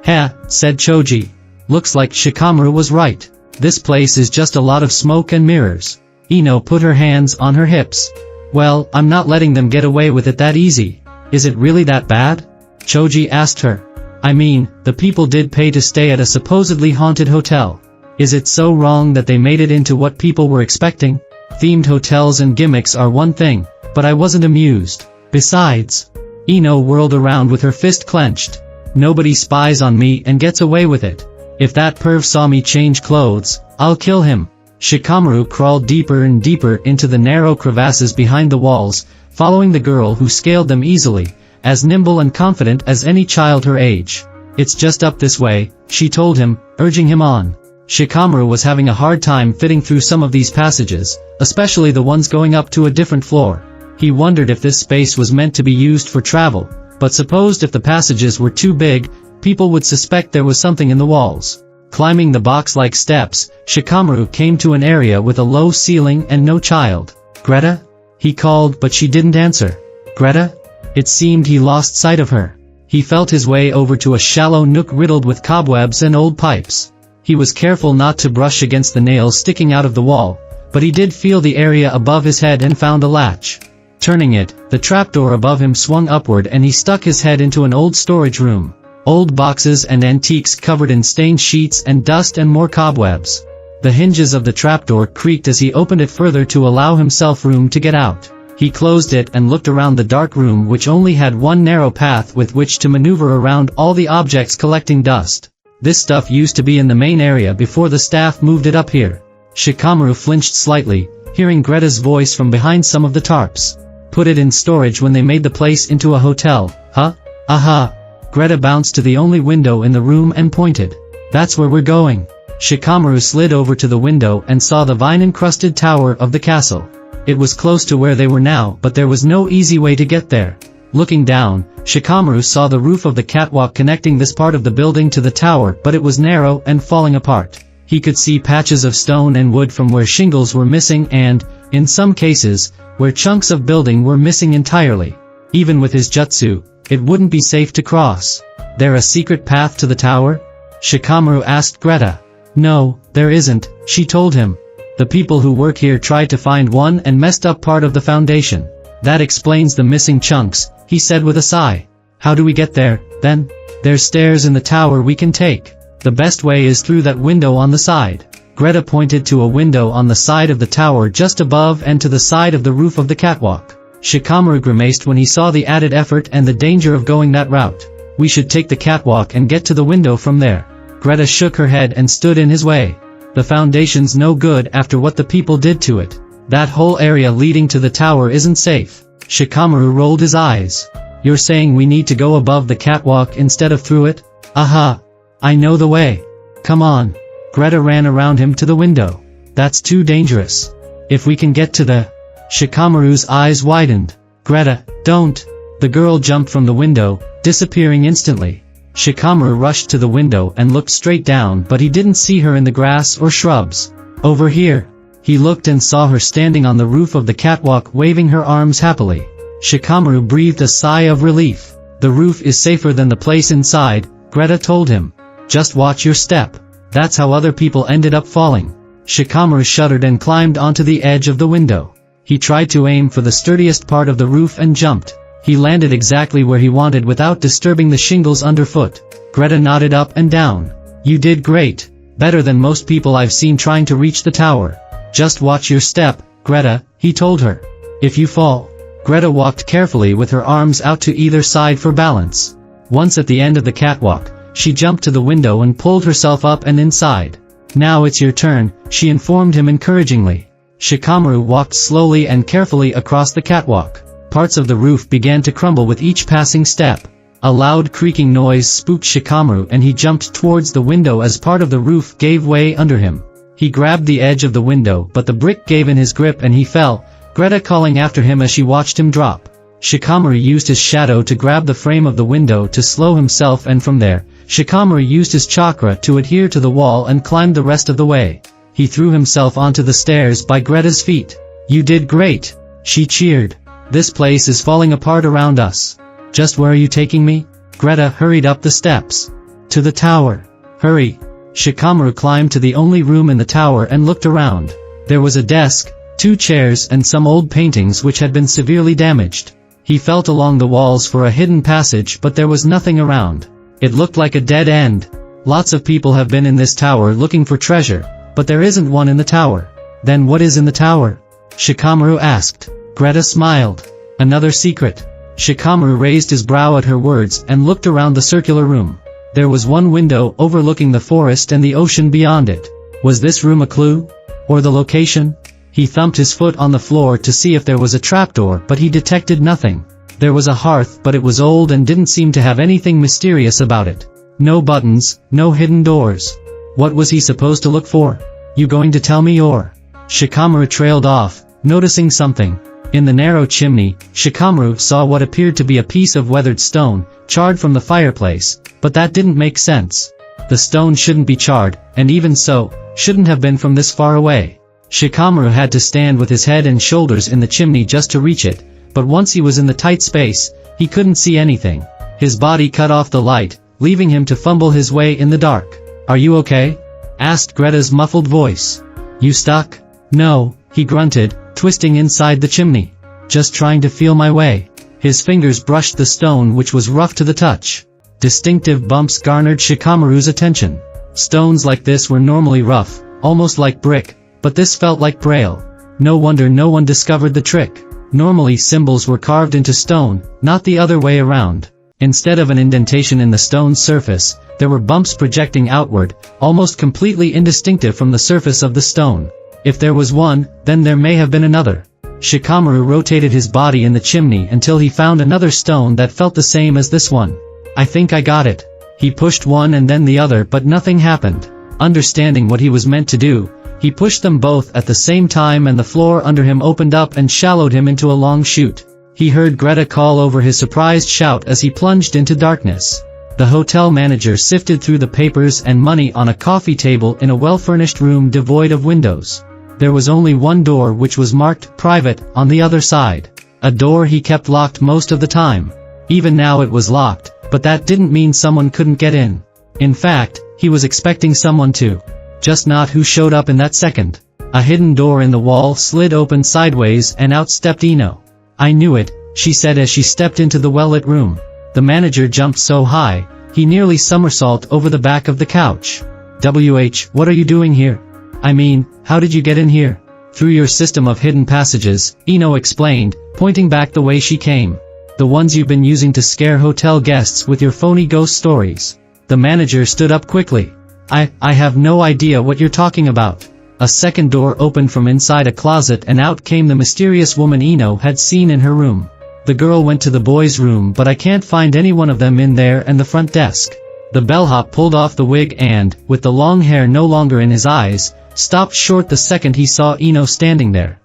Heh, said Choji. Looks like Shikamaru was right. This place is just a lot of smoke and mirrors. Ino put her hands on her hips. Well, I'm not letting them get away with it that easy. Is it really that bad? Choji asked her. I mean, the people did pay to stay at a supposedly haunted hotel. Is it so wrong that they made it into what people were expecting? Themed hotels and gimmicks are one thing, but I wasn't amused. Besides, Ino whirled around with her fist clenched. Nobody spies on me and gets away with it. If that perv saw me change clothes, I'll kill him. Shikamaru crawled deeper and deeper into the narrow crevasses behind the walls, following the girl who scaled them easily, as nimble and confident as any child her age. It's just up this way, she told him, urging him on. Shikamaru was having a hard time fitting through some of these passages, especially the ones going up to a different floor. He wondered if this space was meant to be used for travel, but supposed if the passages were too big, people would suspect there was something in the walls. Climbing the box-like steps, Shikamaru came to an area with a low ceiling and no child. Greta? He called but she didn't answer. Greta? It seemed he lost sight of her. He felt his way over to a shallow nook riddled with cobwebs and old pipes. He was careful not to brush against the nails sticking out of the wall, but he did feel the area above his head and found a latch. Turning it, the trapdoor above him swung upward and he stuck his head into an old storage room. Old boxes and antiques covered in stained sheets and dust and more cobwebs. The hinges of the trapdoor creaked as he opened it further to allow himself room to get out. He closed it and looked around the dark room which only had one narrow path with which to maneuver around all the objects collecting dust. This stuff used to be in the main area before the staff moved it up here. Shikamaru flinched slightly, hearing Greta's voice from behind some of the tarps. Put it in storage when they made the place into a hotel, huh? Aha. Greta bounced to the only window in the room and pointed. That's where we're going. Shikamaru slid over to the window and saw the vine-encrusted tower of the castle. It was close to where they were now, but there was no easy way to get there. Looking down, Shikamaru saw the roof of the catwalk connecting this part of the building to the tower, but it was narrow and falling apart. He could see patches of stone and wood from where shingles were missing and, in some cases, where chunks of building were missing entirely. Even with his jutsu, it wouldn't be safe to cross. There a secret path to the tower? Shikamaru asked Greta. No, there isn't, she told him. The people who work here tried to find one and messed up part of the foundation. That explains the missing chunks, he said with a sigh. How do we get there, then? There's stairs in the tower we can take. The best way is through that window on the side. Greta pointed to a window on the side of the tower just above and to the side of the roof of the catwalk. Shikamaru grimaced when he saw the added effort and the danger of going that route. We should take the catwalk and get to the window from there. Greta shook her head and stood in his way. The foundation's no good after what the people did to it. That whole area leading to the tower isn't safe. Shikamaru rolled his eyes. You're saying we need to go above the catwalk instead of through it? Aha! I know the way. Come on. Greta ran around him to the window. That's too dangerous. If we can get to the... Shikamaru's eyes widened. Greta, don't. The girl jumped from the window, disappearing instantly. Shikamaru rushed to the window and looked straight down, but he didn't see her in the grass or shrubs. Over here. He looked and saw her standing on the roof of the catwalk waving her arms happily. Shikamaru breathed a sigh of relief. The roof is safer than the place inside, Greta told him. Just watch your step. That's how other people ended up falling. Shikamaru shuddered and climbed onto the edge of the window. He tried to aim for the sturdiest part of the roof and jumped. He landed exactly where he wanted without disturbing the shingles underfoot. Greta nodded up and down. You did great. Better than most people I've seen trying to reach the tower. Just watch your step, Greta, he told her. If you fall. Greta walked carefully with her arms out to either side for balance. Once at the end of the catwalk, she jumped to the window and pulled herself up and inside. Now it's your turn, she informed him encouragingly. Shikamaru walked slowly and carefully across the catwalk. Parts of the roof began to crumble with each passing step. A loud creaking noise spooked Shikamaru and he jumped towards the window as part of the roof gave way under him. He grabbed the edge of the window but the brick gave in his grip and he fell, Greta calling after him as she watched him drop. Shikamaru used his shadow to grab the frame of the window to slow himself, and from there, Shikamaru used his chakra to adhere to the wall and climbed the rest of the way. He threw himself onto the stairs by Greta's feet. "You did great!" she cheered. "This place is falling apart around us." "Just where are you taking me?" Greta hurried up the steps. "To the tower." "Hurry." Shikamaru climbed to the only room in the tower and looked around. There was a desk, 2 chairs and some old paintings which had been severely damaged. He felt along the walls for a hidden passage but there was nothing around. It looked like a dead end. Lots of people have been in this tower looking for treasure, but there isn't one in the tower. "Then what is in the tower?" Shikamaru asked. Greta smiled. "Another secret." Shikamaru raised his brow at her words and looked around the circular room. There was one window overlooking the forest and the ocean beyond it. Was this room a clue? Or the location? He thumped his foot on the floor to see if there was a trapdoor but he detected nothing. There was a hearth but it was old and didn't seem to have anything mysterious about it. No buttons, no hidden doors. What was he supposed to look for? "You going to tell me or?" Shikamaru trailed off, noticing something. In the narrow chimney, Shikamaru saw what appeared to be a piece of weathered stone, charred from the fireplace, but that didn't make sense. The stone shouldn't be charred, and even so, shouldn't have been from this far away. Shikamaru had to stand with his head and shoulders in the chimney just to reach it, but once he was in the tight space, he couldn't see anything. His body cut off the light, leaving him to fumble his way in the dark. "Are you okay?" asked Greta's muffled voice. "You stuck?" "No," he grunted, twisting inside the chimney. "Just trying to feel my way." His fingers brushed the stone which was rough to the touch. Distinctive bumps garnered Shikamaru's attention. Stones like this were normally rough, almost like brick, but this felt like braille. No wonder no one discovered the trick. Normally symbols were carved into stone, not the other way around. Instead of an indentation in the stone's surface, there were bumps projecting outward, almost completely indistinctive from the surface of the stone. If there was one, then there may have been another. Shikamaru rotated his body in the chimney until he found another stone that felt the same as this one. "I think I got it." He pushed one and then the other but nothing happened. Understanding what he was meant to do, he pushed them both at the same time and the floor under him opened up and shallowed him into a long chute. He heard Greta call over his surprised shout as he plunged into darkness. The hotel manager sifted through the papers and money on a coffee table in a well-furnished room devoid of windows. There was only one door which was marked "Private" on the other side. A door he kept locked most of the time. Even now it was locked, but that didn't mean someone couldn't get in. In fact, he was expecting someone to. Just not who showed up in that second. A hidden door in the wall slid open sideways and out stepped Ino. "I knew it," she said as she stepped into the well-lit room. The manager jumped so high, he nearly somersaulted over the back of the couch. What are you doing here?" "I mean, how did you get in here?" "Through your system of hidden passages," Ino explained, pointing back the way she came. "The ones you've been using to scare hotel guests with your phony ghost stories." The manager stood up quickly. I have no idea what you're talking about." A second door opened from inside a closet and out came the mysterious woman Ino had seen in her room. "The girl went to the boys' room but I can't find any one of them in there and the front desk." The bellhop pulled off the wig and, with the long hair no longer in his eyes, stopped short the second he saw Ino standing there.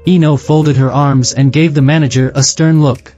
Ino folded her arms and gave the manager a stern look.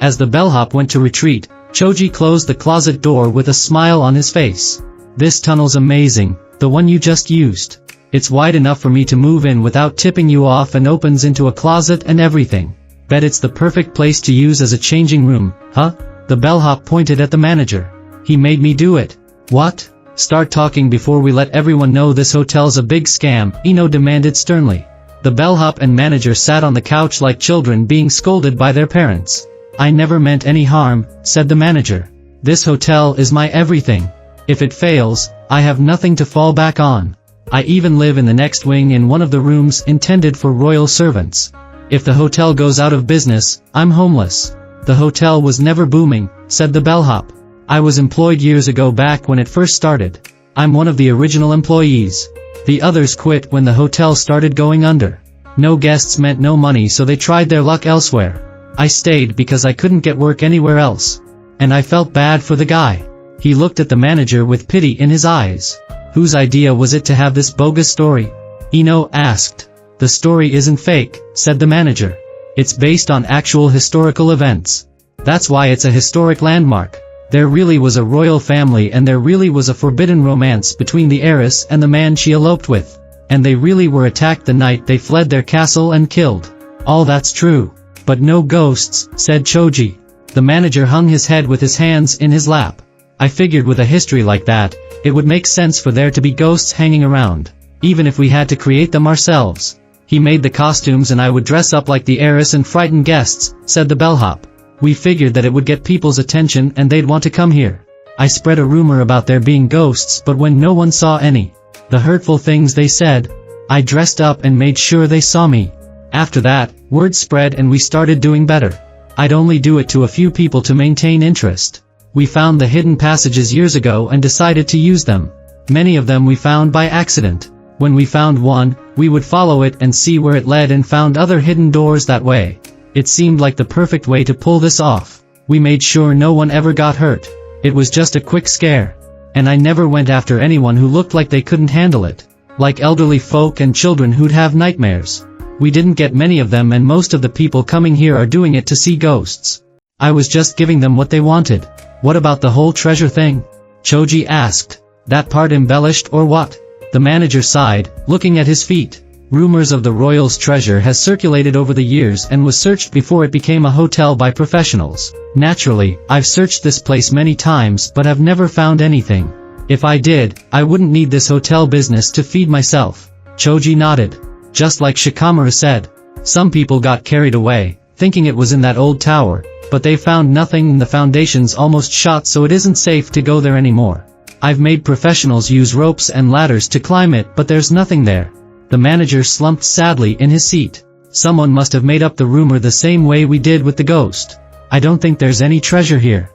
As the bellhop went to retreat, Choji closed the closet door with a smile on his face. "This tunnel's amazing, the one you just used. It's wide enough for me to move in without tipping you off and opens into a closet and everything. Bet it's the perfect place to use as a changing room, huh?" The bellhop pointed at the manager. "He made me do it." "What?" "Start talking before we let everyone know this hotel's a big scam," Ino demanded sternly. The bellhop and manager sat on the couch like children being scolded by their parents. "I never meant any harm," said the manager. "This hotel is my everything. If it fails, I have nothing to fall back on. I even live in the next wing in one of the rooms intended for royal servants. If the hotel goes out of business, I'm homeless." "The hotel was never booming," said the bellhop. "I was employed years ago back when it first started. I'm one of the original employees. The others quit when the hotel started going under. No guests meant no money so they tried their luck elsewhere. I stayed because I couldn't get work anywhere else. And I felt bad for the guy. He looked at the manager with pity in his eyes. Whose idea was it to have this bogus story? Ino asked. The story isn't fake, said the manager. It's based on actual historical events. That's why it's a historic landmark. There really was a royal family and there really was a forbidden romance between the heiress and the man she eloped with. And they really were attacked the night they fled their castle and killed. All that's true. But no ghosts, said Choji. The manager hung his head with his hands in his lap. I figured with a history like that, it would make sense for there to be ghosts hanging around. Even if we had to create them ourselves. He made the costumes and I would dress up like the heiress and frighten guests, said the bellhop. We figured that it would get people's attention and they'd want to come here. I spread a rumor about there being ghosts, but when no one saw any, the hurtful things they said, I dressed up and made sure they saw me. After that, word spread and we started doing better. I'd only do it to a few people to maintain interest. We found the hidden passages years ago and decided to use them. Many of them we found by accident. When we found one, we would follow it and see where it led and found other hidden doors that way. It seemed like the perfect way to pull this off. We made sure no one ever got hurt. It was just a quick scare. And I never went after anyone who looked like they couldn't handle it. Like elderly folk and children who'd have nightmares. We didn't get many of them and most of the people coming here are doing it to see ghosts. I was just giving them what they wanted. What about the whole treasure thing? Choji asked. That part embellished or what? The manager sighed, looking at his feet. Rumors of the royal's treasure has circulated over the years and was searched before it became a hotel by professionals. Naturally, I've searched this place many times but have never found anything. If I did, I wouldn't need this hotel business to feed myself. Choji nodded. Just like Shikamaru said. Some people got carried away, thinking it was in that old tower, but they found nothing and the foundation's almost shot so it isn't safe to go there anymore. I've made professionals use ropes and ladders to climb it but there's nothing there. The manager slumped sadly in his seat. Someone must have made up the rumor the same way we did with the ghost. I don't think there's any treasure here.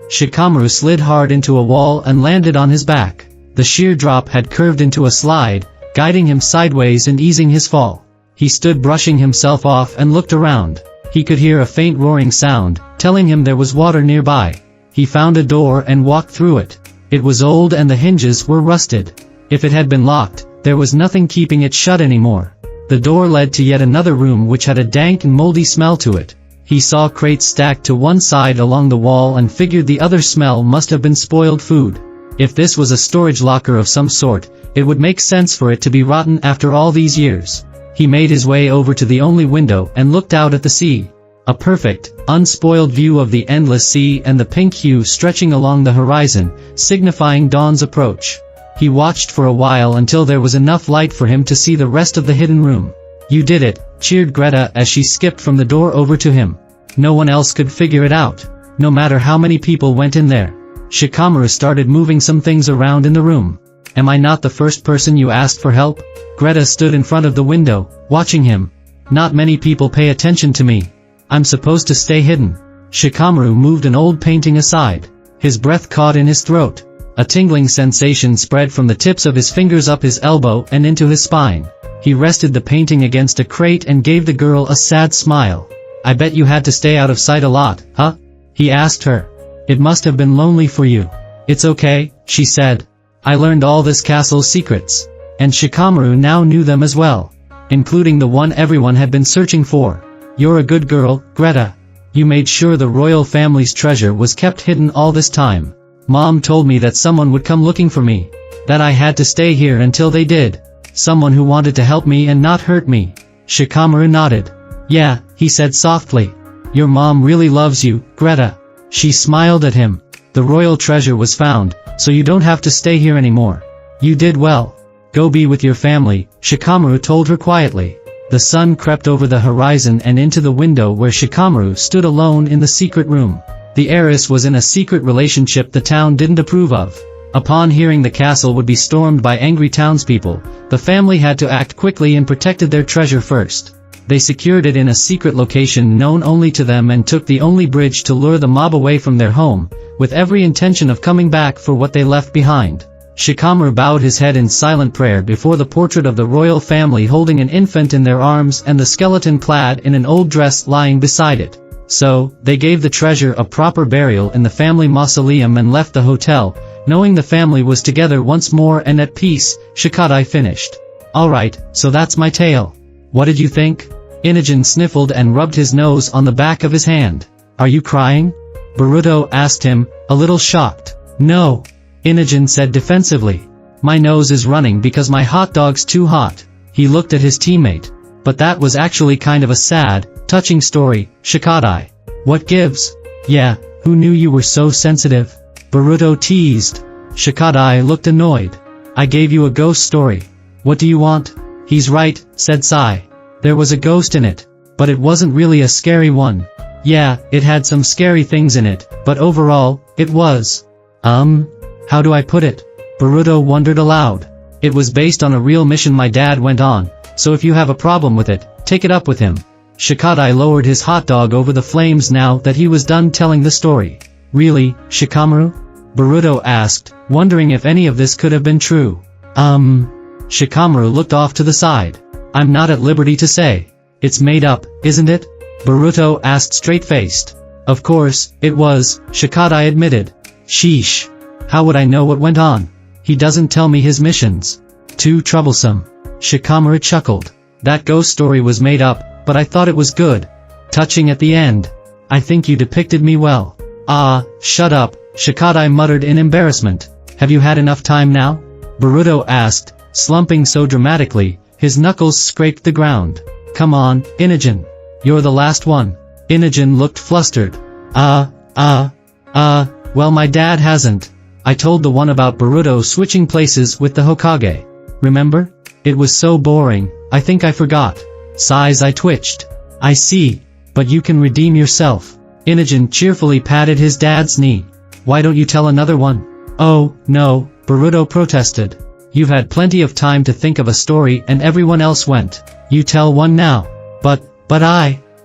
Shikamaru slid hard into a wall and landed on his back. The sheer drop had curved into a slide, guiding him sideways and easing his fall. He stood brushing himself off and looked around. He could hear a faint roaring sound, telling him there was water nearby. He found a door and walked through it. It was old and the hinges were rusted. If it had been locked, there was nothing keeping it shut anymore. The door led to yet another room which had a dank and moldy smell to it. He saw crates stacked to one side along the wall and figured the other smell must have been spoiled food. If this was a storage locker of some sort, it would make sense for it to be rotten after all these years. He made his way over to the only window and looked out at the sea. A perfect, unspoiled view of the endless sea and the pink hue stretching along the horizon, signifying dawn's approach. He watched for a while until there was enough light for him to see the rest of the hidden room. You did it, cheered Greta as she skipped from the door over to him. No one else could figure it out, no matter how many people went in there. Shikamaru started moving some things around in the room. Am I not the first person you asked for help? Greta stood in front of the window, watching him. Not many people pay attention to me. I'm supposed to stay hidden. Shikamaru moved an old painting aside. His breath caught in his throat. A tingling sensation spread from the tips of his fingers up his elbow and into his spine. He rested the painting against a crate and gave the girl a sad smile. I bet you had to stay out of sight a lot, huh? He asked her. It must have been lonely for you. It's okay, she said. I learned all this castle's secrets. And Shikamaru now knew them as well. Including the one everyone had been searching for. You're a good girl, Greta. You made sure the royal family's treasure was kept hidden all this time. Mom told me that someone would come looking for me. That I had to stay here until they did. Someone who wanted to help me and not hurt me. Shikamaru nodded. Yeah, he said softly. Your mom really loves you, Greta. She smiled at him. The royal treasure was found, so you don't have to stay here anymore. You did well. Go be with your family, Shikamaru told her quietly. The sun crept over the horizon and into the window where Shikamaru stood alone in the secret room. The heiress was in a secret relationship the town didn't approve of. Upon hearing the castle would be stormed by angry townspeople, the family had to act quickly and protected their treasure first. They secured it in a secret location known only to them and took the only bridge to lure the mob away from their home, with every intention of coming back for what they left behind. Shikamaru bowed his head in silent prayer before the portrait of the royal family holding an infant in their arms and the skeleton clad in an old dress lying beside it. So, they gave the treasure a proper burial in the family mausoleum and left the hotel, knowing the family was together once more and at peace. Shikadai finished. Alright, so that's my tale. What did you think? Inogen sniffled and rubbed his nose on the back of his hand. Are you crying? Boruto asked him, a little shocked. No. Inogen said defensively. My nose is running because my hot dog's too hot. He looked at his teammate. But that was actually kind of a sad, touching story, Shikadai. What gives? Yeah, who knew you were so sensitive? Boruto teased. Shikadai looked annoyed. I gave you a ghost story. What do you want? He's right, said Sai. There was a ghost in it. But it wasn't really a scary one. Yeah, it had some scary things in it, but overall, it was. How do I put it? Boruto wondered aloud. It was based on a real mission my dad went on, so if you have a problem with it, take it up with him. Shikadai lowered his hot dog over the flames now that he was done telling the story. Really, Shikamaru? Boruto asked, wondering if any of this could have been true. Shikamaru looked off to the side. I'm not at liberty to say. It's made up, isn't it? Boruto asked straight-faced. Of course, it was, Shikadai admitted. Sheesh. How would I know what went on? He doesn't tell me his missions. Too troublesome. Shikamaru chuckled. That ghost story was made up, but I thought it was good. Touching at the end. I think you depicted me well. Ah, shut up, Shikadai muttered in embarrassment. Have you had enough time now? Boruto asked, slumping so dramatically, his knuckles scraped the ground. Come on, Inogen. You're the last one. Inogen looked flustered. Well my dad hasn't. I told the one about Boruto switching places with the Hokage. Remember? It was so boring, I think I forgot. Sighs I twitched. I see. But you can redeem yourself. Inogen cheerfully patted his dad's knee. Why don't you tell another one? Oh, no, Boruto protested. You've had plenty of time to think of a story and everyone else went. You tell one now. But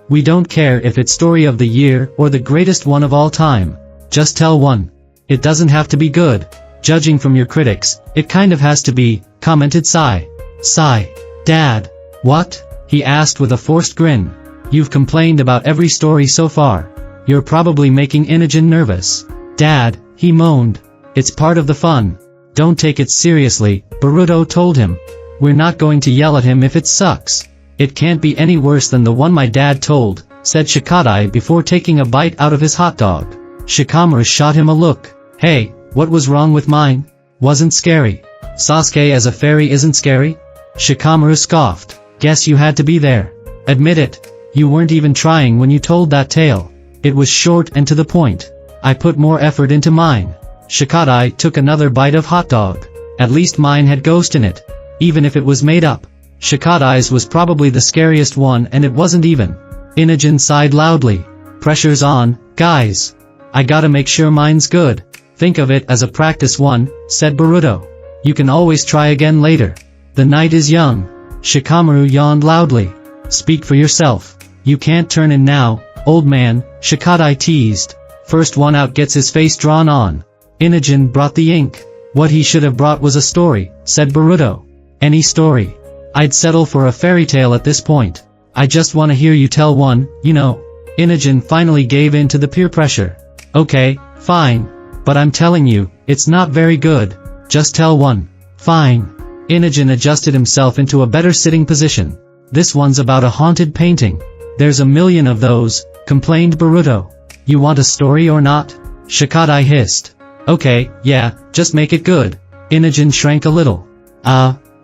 we don't care if it's story of the year or the greatest one of all time. Just tell one. It doesn't have to be good. Judging from your critics, it kind of has to be, commented Sai. Sai. Dad. What? He asked with a forced grin. You've complained about every story so far. You're probably making Inogen nervous. Dad, he moaned. It's part of the fun. Don't take it seriously, Boruto told him. We're not going to yell at him if it sucks. It can't be any worse than the one my dad told, said Shikadai before taking a bite out of his hot dog. Shikamaru shot him a look. Hey, what was wrong with mine? Wasn't scary. Sasuke as a fairy isn't scary? Shikamaru scoffed. Guess you had to be there. Admit it. You weren't even trying when you told that tale. It was short and to the point. I put more effort into mine. Shikadai took another bite of hot dog. At least mine had ghost in it. Even if it was made up. Shikadai's was probably the scariest one and it wasn't even. Inogen sighed loudly. Pressure's on, guys. I gotta make sure mine's good. Think of it as a practice one, said Boruto. You can always try again later. The night is young. Shikamaru yawned loudly. Speak for yourself. You can't turn in now, old man, Shikadai teased. First one out gets his face drawn on. Inogen brought the ink. What he should have brought was a story, said Boruto. Any story. I'd settle for a fairy tale at this point. I just want to hear you tell one, you know. Inogen finally gave in to the peer pressure. Okay, fine. But I'm telling you, it's not very good. Just tell one. Fine. Inogen adjusted himself into a better sitting position. This one's about a haunted painting. There's a million of those, complained Boruto. You want a story or not? Shikadai hissed. Okay, yeah, just make it good. Inogen shrank a little.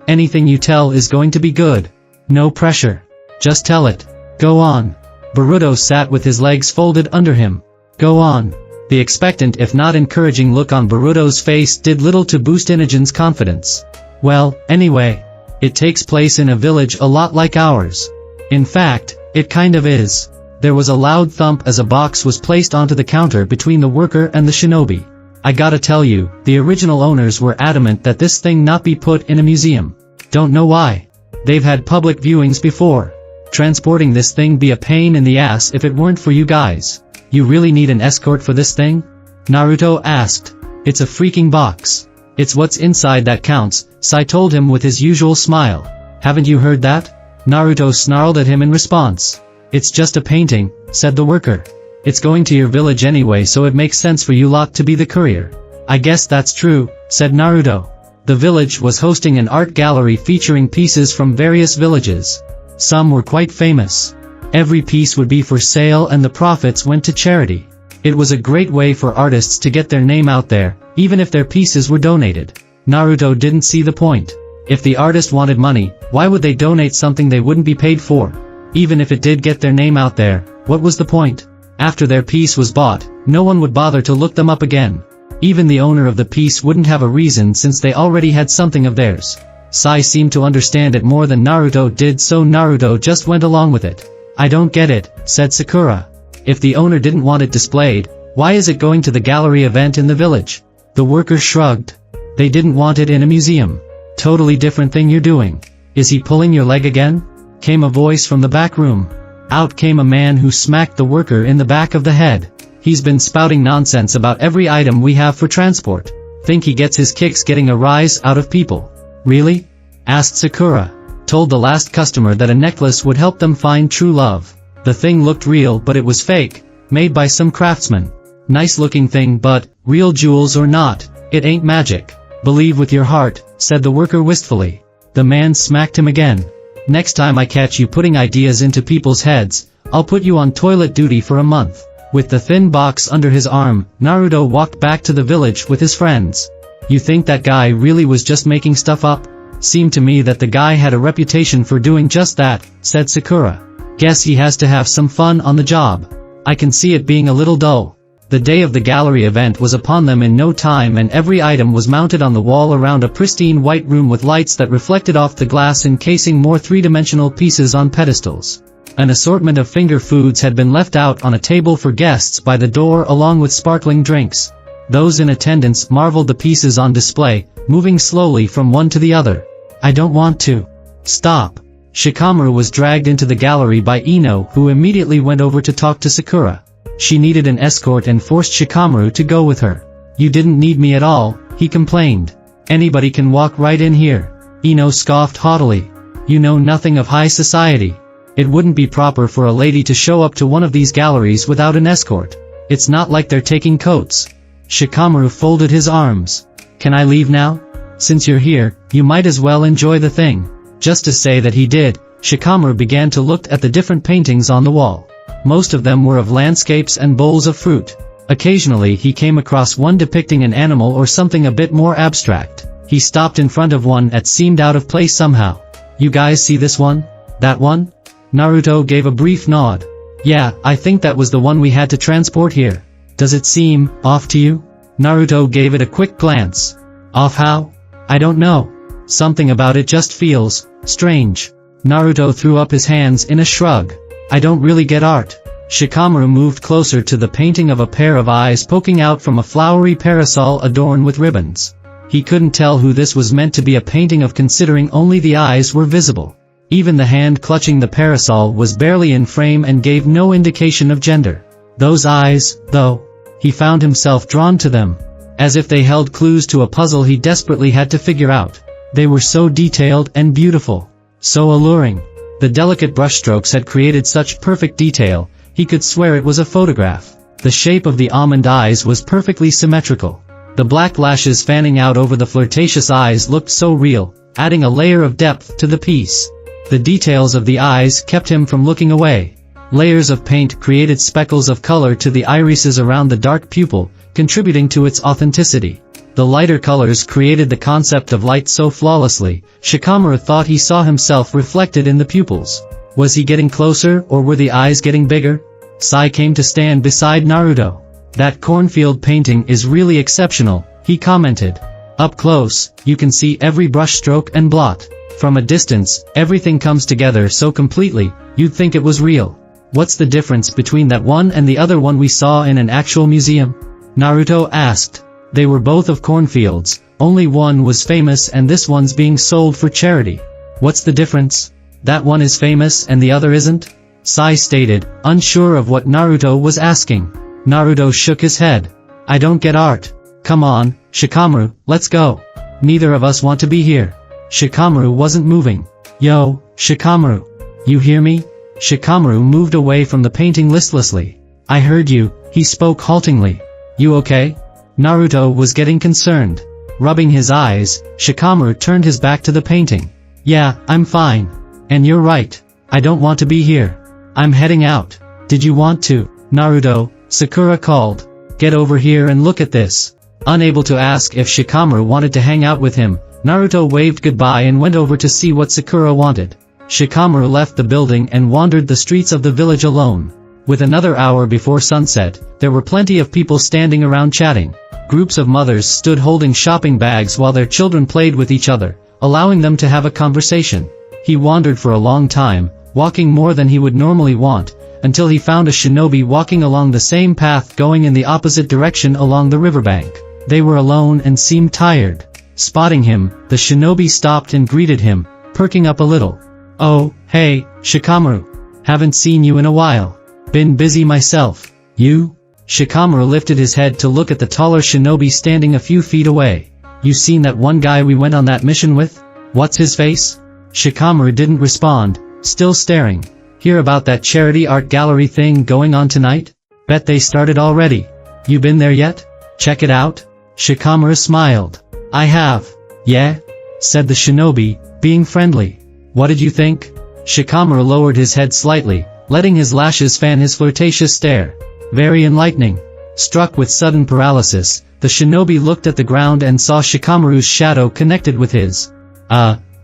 Anything you tell is going to be good. No pressure. Just tell it. Go on. Boruto sat with his legs folded under him. Go on. The expectant if not encouraging look on Boruto's face did little to boost Inogen's confidence. Well, anyway. It takes place in a village a lot like ours. In fact, it kind of is. There was a loud thump as a box was placed onto the counter between the worker and the shinobi. I gotta tell you, the original owners were adamant that this thing not be put in a museum. Don't know why. They've had public viewings before. Transporting this thing be a pain in the ass if it weren't for you guys. You really need an escort for this thing? Naruto asked. It's a freaking box. It's what's inside that counts, Sai told him with his usual smile. Haven't you heard that? Naruto snarled at him in response. It's just a painting, said the worker. It's going to your village anyway, so it makes sense for you lot to be the courier. I guess that's true, said Naruto. The village was hosting an art gallery featuring pieces from various villages. Some were quite famous. Every piece would be for sale and the profits went to charity. It was a great way for artists to get their name out there, even if their pieces were donated. Naruto didn't see the point. If the artist wanted money, why would they donate something they wouldn't be paid for? Even if it did get their name out there, what was the point? After their piece was bought, no one would bother to look them up again. Even the owner of the piece wouldn't have a reason since they already had something of theirs. Sai seemed to understand it more than Naruto did, so Naruto just went along with it. I don't get it, said Sakura. If the owner didn't want it displayed, why is it going to the gallery event in the village? The worker shrugged. They didn't want it in a museum. Totally different thing you're doing. Is he pulling your leg again? Came a voice from the back room. Out came a man who smacked the worker in the back of the head. He's been spouting nonsense about every item we have for transport. Think he gets his kicks getting a rise out of people. Really? Asked Sakura. Told the last customer that a necklace would help them find true love. The thing looked real but it was fake, made by some craftsman. Nice looking thing, but, real jewels or not, it ain't magic. Believe with your heart, said the worker wistfully. The man smacked him again. Next time I catch you putting ideas into people's heads, I'll put you on toilet duty for a month. With the thin box under his arm, Naruto walked back to the village with his friends. You think that guy really was just making stuff up? Seemed to me that the guy had a reputation for doing just that, said Sakura. Guess he has to have some fun on the job. I can see it being a little dull. The day of the gallery event was upon them in no time, and every item was mounted on the wall around a pristine white room with lights that reflected off the glass, encasing more three-dimensional pieces on pedestals. An assortment of finger foods had been left out on a table for guests by the door along with sparkling drinks. Those in attendance marveled the pieces on display, moving slowly from one to the other. I don't want to. Stop. Shikamaru was dragged into the gallery by Ino, who immediately went over to talk to Sakura. She needed an escort and forced Shikamaru to go with her. You didn't need me at all, he complained. Anybody can walk right in here. Ino scoffed haughtily. You know nothing of high society. It wouldn't be proper for a lady to show up to one of these galleries without an escort. It's not like they're taking coats. Shikamaru folded his arms. Can I leave now? Since you're here, you might as well enjoy the thing. Just to say that he did, Shikamaru began to look at the different paintings on the wall. Most of them were of landscapes and bowls of fruit. Occasionally he came across one depicting an animal or something a bit more abstract. He stopped in front of one that seemed out of place somehow. You guys see this one? That one? Naruto gave a brief nod. Yeah, I think that was the one we had to transport here. Does it seem off to you? Naruto gave it a quick glance. Off how? I don't know. Something about it just feels strange. Naruto threw up his hands in a shrug. I don't really get art. Shikamaru moved closer to the painting of a pair of eyes poking out from a flowery parasol adorned with ribbons. He couldn't tell who this was meant to be a painting of, considering only the eyes were visible. Even the hand clutching the parasol was barely in frame and gave no indication of gender. Those eyes, though, he found himself drawn to them. As if they held clues to a puzzle he desperately had to figure out. They were so detailed and beautiful. So alluring. The delicate brushstrokes had created such perfect detail, he could swear it was a photograph. The shape of the almond eyes was perfectly symmetrical. The black lashes fanning out over the flirtatious eyes looked so real, adding a layer of depth to the piece. The details of the eyes kept him from looking away. Layers of paint created speckles of color to the irises around the dark pupil, contributing to its authenticity. The lighter colors created the concept of light so flawlessly, Shikamaru thought he saw himself reflected in the pupils. Was he getting closer, or were the eyes getting bigger? Sai came to stand beside Naruto. That cornfield painting is really exceptional, he commented. Up close, you can see every brushstroke and blot. From a distance, everything comes together so completely, you'd think it was real. What's the difference between that one and the other one we saw in an actual museum? Naruto asked. They were both of cornfields, only one was famous and this one's being sold for charity. What's the difference? That one is famous and the other isn't? Sai stated, unsure of what Naruto was asking. Naruto shook his head. I don't get art. Come on, Shikamaru, let's go. Neither of us want to be here. Shikamaru wasn't moving. Yo, Shikamaru. You hear me? Shikamaru moved away from the painting listlessly. I heard you, he spoke haltingly. You okay? Naruto was getting concerned. Rubbing his eyes, Shikamaru turned his back to the painting. Yeah, I'm fine. And you're right. I don't want to be here. I'm heading out. Did you want to? Naruto, Sakura called. Get over here and look at this. Unable to ask if Shikamaru wanted to hang out with him, Naruto waved goodbye and went over to see what Sakura wanted. Shikamaru left the building and wandered the streets of the village alone. With another hour before sunset, there were plenty of people standing around chatting. Groups of mothers stood holding shopping bags while their children played with each other, allowing them to have a conversation. He wandered for a long time, walking more than he would normally want, until he found a shinobi walking along the same path going in the opposite direction along the riverbank. They were alone and seemed tired. Spotting him, the shinobi stopped and greeted him, perking up a little. Oh, hey, Shikamaru. Haven't seen you in a while. Been busy myself. You? Shikamaru lifted his head to look at the taller shinobi standing a few feet away. You seen that one guy we went on that mission with? What's his face? Shikamaru didn't respond, still staring. Hear about that charity art gallery thing going on tonight? Bet they started already. You been there yet? Check it out? Shikamaru smiled. I have. Yeah? Said the shinobi, being friendly. What did you think? Shikamaru lowered his head slightly, letting his lashes fan his flirtatious stare. Very enlightening. Struck with sudden paralysis, the shinobi looked at the ground and saw Shikamaru's shadow connected with his.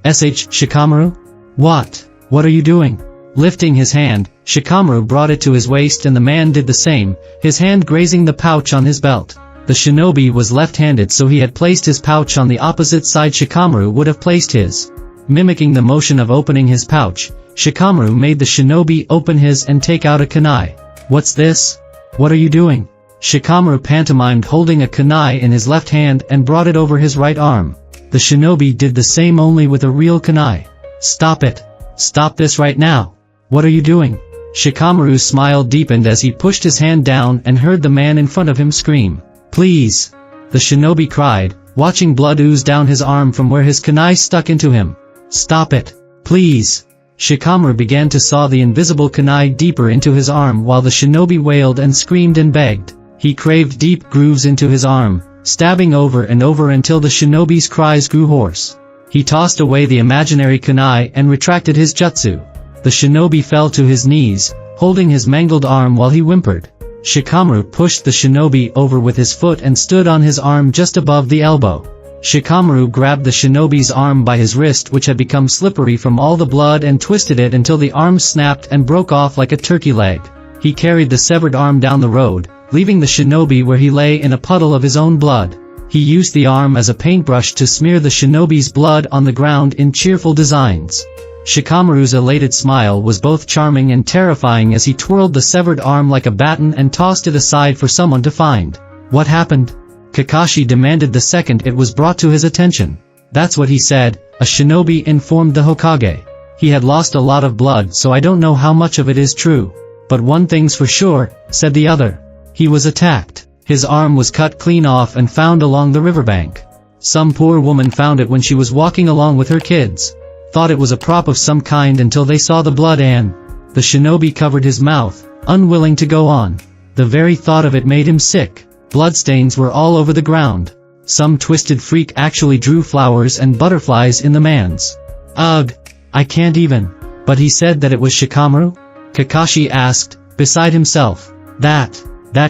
Shikamaru? What are you doing? Lifting his hand, Shikamaru brought it to his waist and the man did the same, his hand grazing the pouch on his belt. The shinobi was left-handed, so he had placed his pouch on the opposite side Shikamaru would have placed his. Mimicking the motion of opening his pouch, Shikamaru made the shinobi open his and take out a kunai. What's this? What are you doing? Shikamaru pantomimed holding a kunai in his left hand and brought it over his right arm. The shinobi did the same, only with a real kunai. Stop it. Stop this right now. What are you doing? Shikamaru's smile deepened as he pushed his hand down and heard the man in front of him scream. Please! The shinobi cried, watching blood ooze down his arm from where his kunai stuck into him. Stop it! Please! Shikamaru began to saw the invisible kunai deeper into his arm while the shinobi wailed and screamed and begged. He craved deep grooves into his arm, stabbing over and over until the shinobi's cries grew hoarse. He tossed away the imaginary kunai and retracted his jutsu. The shinobi fell to his knees, holding his mangled arm while he whimpered. Shikamaru pushed the shinobi over with his foot and stood on his arm just above the elbow. Shikamaru grabbed the shinobi's arm by his wrist, which had become slippery from all the blood, and twisted it until the arm snapped and broke off like a turkey leg. He carried the severed arm down the road, leaving the shinobi where he lay in a puddle of his own blood. He used the arm as a paintbrush to smear the shinobi's blood on the ground in cheerful designs. Shikamaru's elated smile was both charming and terrifying as he twirled the severed arm like a baton and tossed it aside for someone to find. What happened? Kakashi demanded the second it was brought to his attention. That's what he said, a shinobi informed the Hokage. He had lost a lot of blood, so I don't know how much of it is true. But one thing's for sure, said the other. He was attacked. His arm was cut clean off and found along the riverbank. Some poor woman found it when she was walking along with her kids. Thought it was a prop of some kind until they saw the blood and... The shinobi covered his mouth, unwilling to go on. The very thought of it made him sick. Bloodstains were all over the ground. Some twisted freak actually drew flowers and butterflies in the man's. Ugh! I can't even. But he said that it was Shikamaru? Kakashi asked, beside himself. That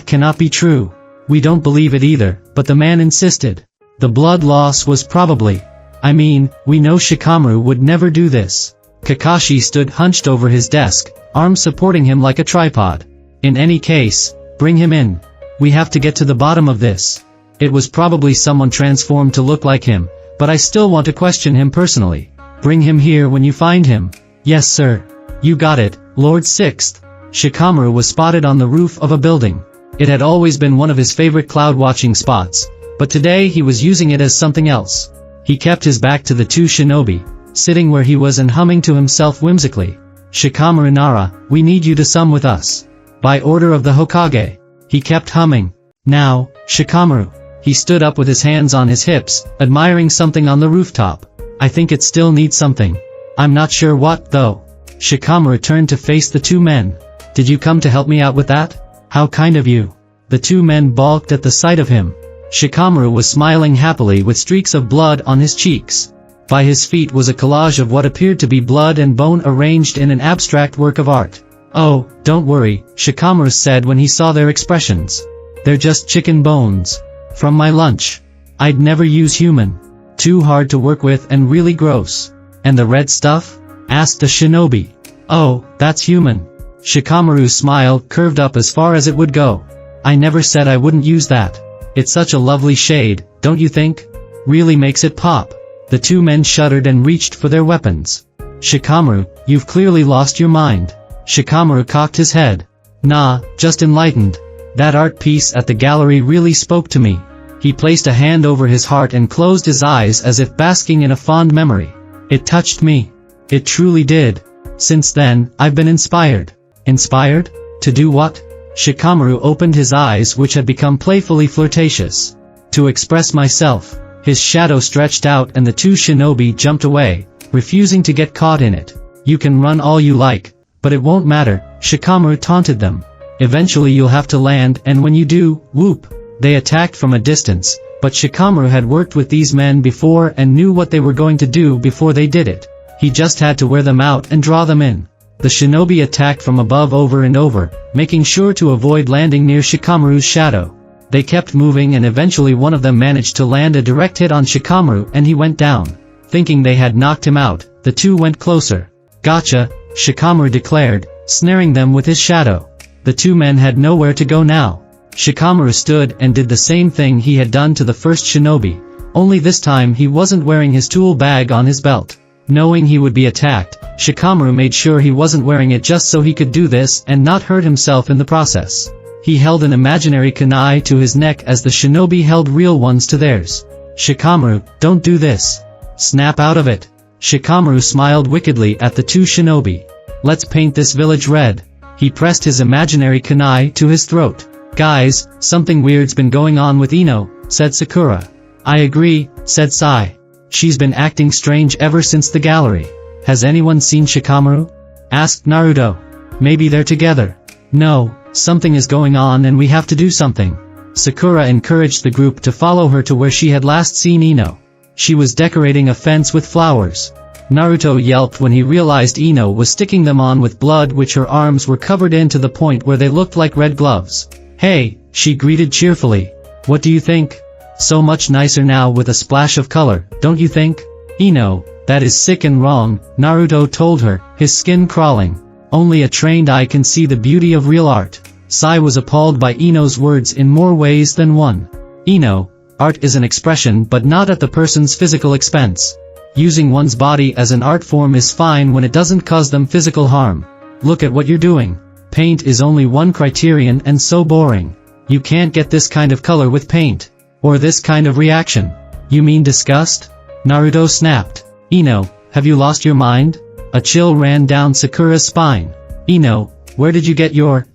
cannot be true. We don't believe it either, but the man insisted. The blood loss was probably... we know Shikamaru would never do this. Kakashi stood hunched over his desk, arms supporting him like a tripod. In any case, bring him in. We have to get to the bottom of this. It was probably someone transformed to look like him, but I still want to question him personally. Bring him here when you find him. Yes sir. You got it, Lord Sixth. Shikamaru was spotted on the roof of a building. It had always been one of his favorite cloud-watching spots, but today he was using it as something else. He kept his back to the two shinobi, sitting where he was and humming to himself whimsically. Shikamaru Nara, we need you to sum with us. By order of the Hokage. He kept humming. Now, Shikamaru. He stood up with his hands on his hips, admiring something on the rooftop. I think it still needs something. I'm not sure what, though. Shikamaru turned to face the two men. Did you come to help me out with that? How kind of you. The two men balked at the sight of him. Shikamaru was smiling happily with streaks of blood on his cheeks. By his feet was a collage of what appeared to be blood and bone arranged in an abstract work of art. Oh, don't worry, Shikamaru said when he saw their expressions. They're just chicken bones. From my lunch. I'd never use human. Too hard to work with and really gross. And the red stuff? Asked the shinobi. Oh, that's human. Shikamaru's smile curved up as far as it would go. I never said I wouldn't use that. It's such a lovely shade, don't you think? Really makes it pop. The two men shuddered and reached for their weapons. Shikamaru, you've clearly lost your mind. Shikamaru cocked his head. Nah, just enlightened. That art piece at the gallery really spoke to me. He placed a hand over his heart and closed his eyes as if basking in a fond memory. It touched me. It truly did. Since then, I've been inspired. Inspired? To do what? Shikamaru opened his eyes, which had become playfully flirtatious. To express myself. His shadow stretched out and the two shinobi jumped away, refusing to get caught in it. You can run all you like, but it won't matter, Shikamaru taunted them. Eventually you'll have to land, and when you do, whoop. They attacked from a distance, but Shikamaru had worked with these men before and knew what they were going to do before they did it. He just had to wear them out and draw them in. The shinobi attacked from above over and over, making sure to avoid landing near Shikamaru's shadow. They kept moving and eventually one of them managed to land a direct hit on Shikamaru and he went down. Thinking they had knocked him out, the two went closer. Gotcha, Shikamaru declared, snaring them with his shadow. The two men had nowhere to go now. Shikamaru stood and did the same thing he had done to the first shinobi, only this time he wasn't wearing his tool bag on his belt. Knowing he would be attacked, Shikamaru made sure he wasn't wearing it just so he could do this and not hurt himself in the process. He held an imaginary kunai to his neck as the shinobi held real ones to theirs. Shikamaru, don't do this. Snap out of it. Shikamaru smiled wickedly at the two shinobi. Let's paint this village red. He pressed his imaginary kunai to his throat. Guys, something weird's been going on with Ino, said Sakura. I agree, said Sai. She's been acting strange ever since the gallery. Has anyone seen Shikamaru? Asked Naruto. Maybe they're together. No, something is going on and we have to do something. Sakura encouraged the group to follow her to where she had last seen Ino. She was decorating a fence with flowers. Naruto yelped when he realized Ino was sticking them on with blood which her arms were covered in to the point where they looked like red gloves. Hey, she greeted cheerfully. What do you think? So much nicer now with a splash of color, don't you think? Ino, that is sick and wrong, Naruto told her, his skin crawling. Only a trained eye can see the beauty of real art. Sai was appalled by Ino's words in more ways than one. Ino, art is an expression but not at the person's physical expense. Using one's body as an art form is fine when it doesn't cause them physical harm. Look at what you're doing. Paint is only one criterion and so boring. You can't get this kind of color with paint. Or this kind of reaction. You mean disgust? Naruto snapped. Ino, have you lost your mind? A chill ran down Sakura's spine. Ino, where did you get your,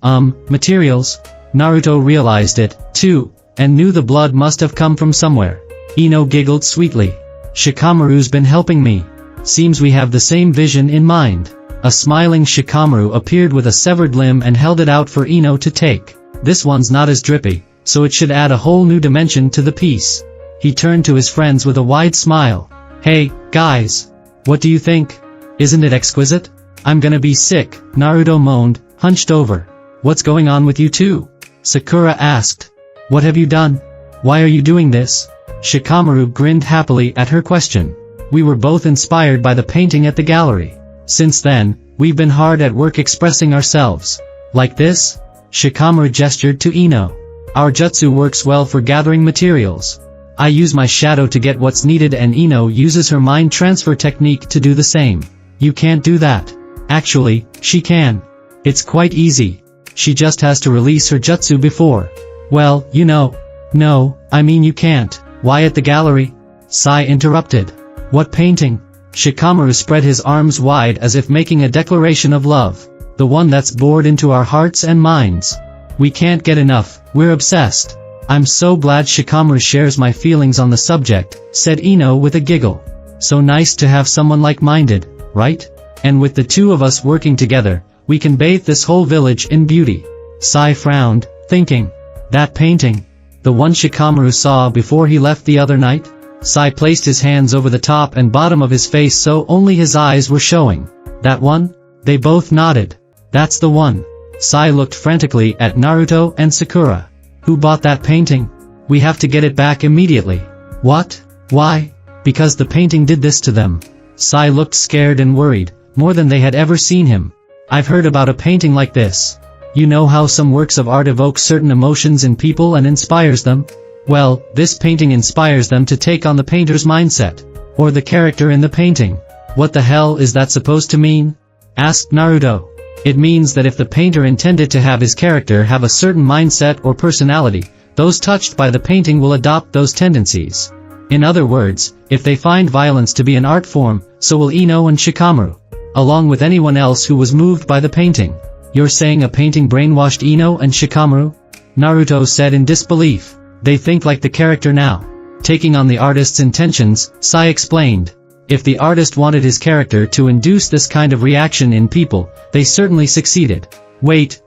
materials? Naruto realized it, too, and knew the blood must have come from somewhere. Ino giggled sweetly. Shikamaru's been helping me. Seems we have the same vision in mind. A smiling Shikamaru appeared with a severed limb and held it out for Ino to take. This one's not as drippy, so it should add a whole new dimension to the piece. He turned to his friends with a wide smile. Hey, guys. What do you think? Isn't it exquisite? I'm gonna be sick, Naruto moaned, hunched over. What's going on with you two? Sakura asked. What have you done? Why are you doing this? Shikamaru grinned happily at her question. We were both inspired by the painting at the gallery. Since then, we've been hard at work expressing ourselves. Like this? Shikamaru gestured to Ino. Our jutsu works well for gathering materials. I use my shadow to get what's needed and Ino uses her mind transfer technique to do the same. You can't do that. Actually, she can. It's quite easy. She just has to release her jutsu before. Well, you know. No, I mean you can't. Why at the gallery? Sai interrupted. What painting? Shikamaru spread his arms wide as if making a declaration of love. The one that's bored into our hearts and minds. We can't get enough, we're obsessed. I'm so glad Shikamaru shares my feelings on the subject, said Ino with a giggle. So nice to have someone like-minded, right? And with the two of us working together, we can bathe this whole village in beauty. Sai frowned, thinking. That painting. The one Shikamaru saw before he left the other night? Sai placed his hands over the top and bottom of his face so only his eyes were showing. That one? They both nodded. That's the one. Sai looked frantically at Naruto and Sakura. Who bought that painting? We have to get it back immediately. What? Why? Because the painting did this to them. Sai looked scared and worried, more than they had ever seen him. I've heard about a painting like this. You know how some works of art evoke certain emotions in people and inspires them? Well, this painting inspires them to take on the painter's mindset. Or the character in the painting. What the hell is that supposed to mean? Asked Naruto. It means that if the painter intended to have his character have a certain mindset or personality, those touched by the painting will adopt those tendencies. In other words, if they find violence to be an art form, so will Ino and Shikamaru. Along with anyone else who was moved by the painting. You're saying a painting brainwashed Ino and Shikamaru? Naruto said in disbelief. They think like the character now. Taking on the artist's intentions, Sai explained. If the artist wanted his character to induce this kind of reaction in people, they certainly succeeded. Wait,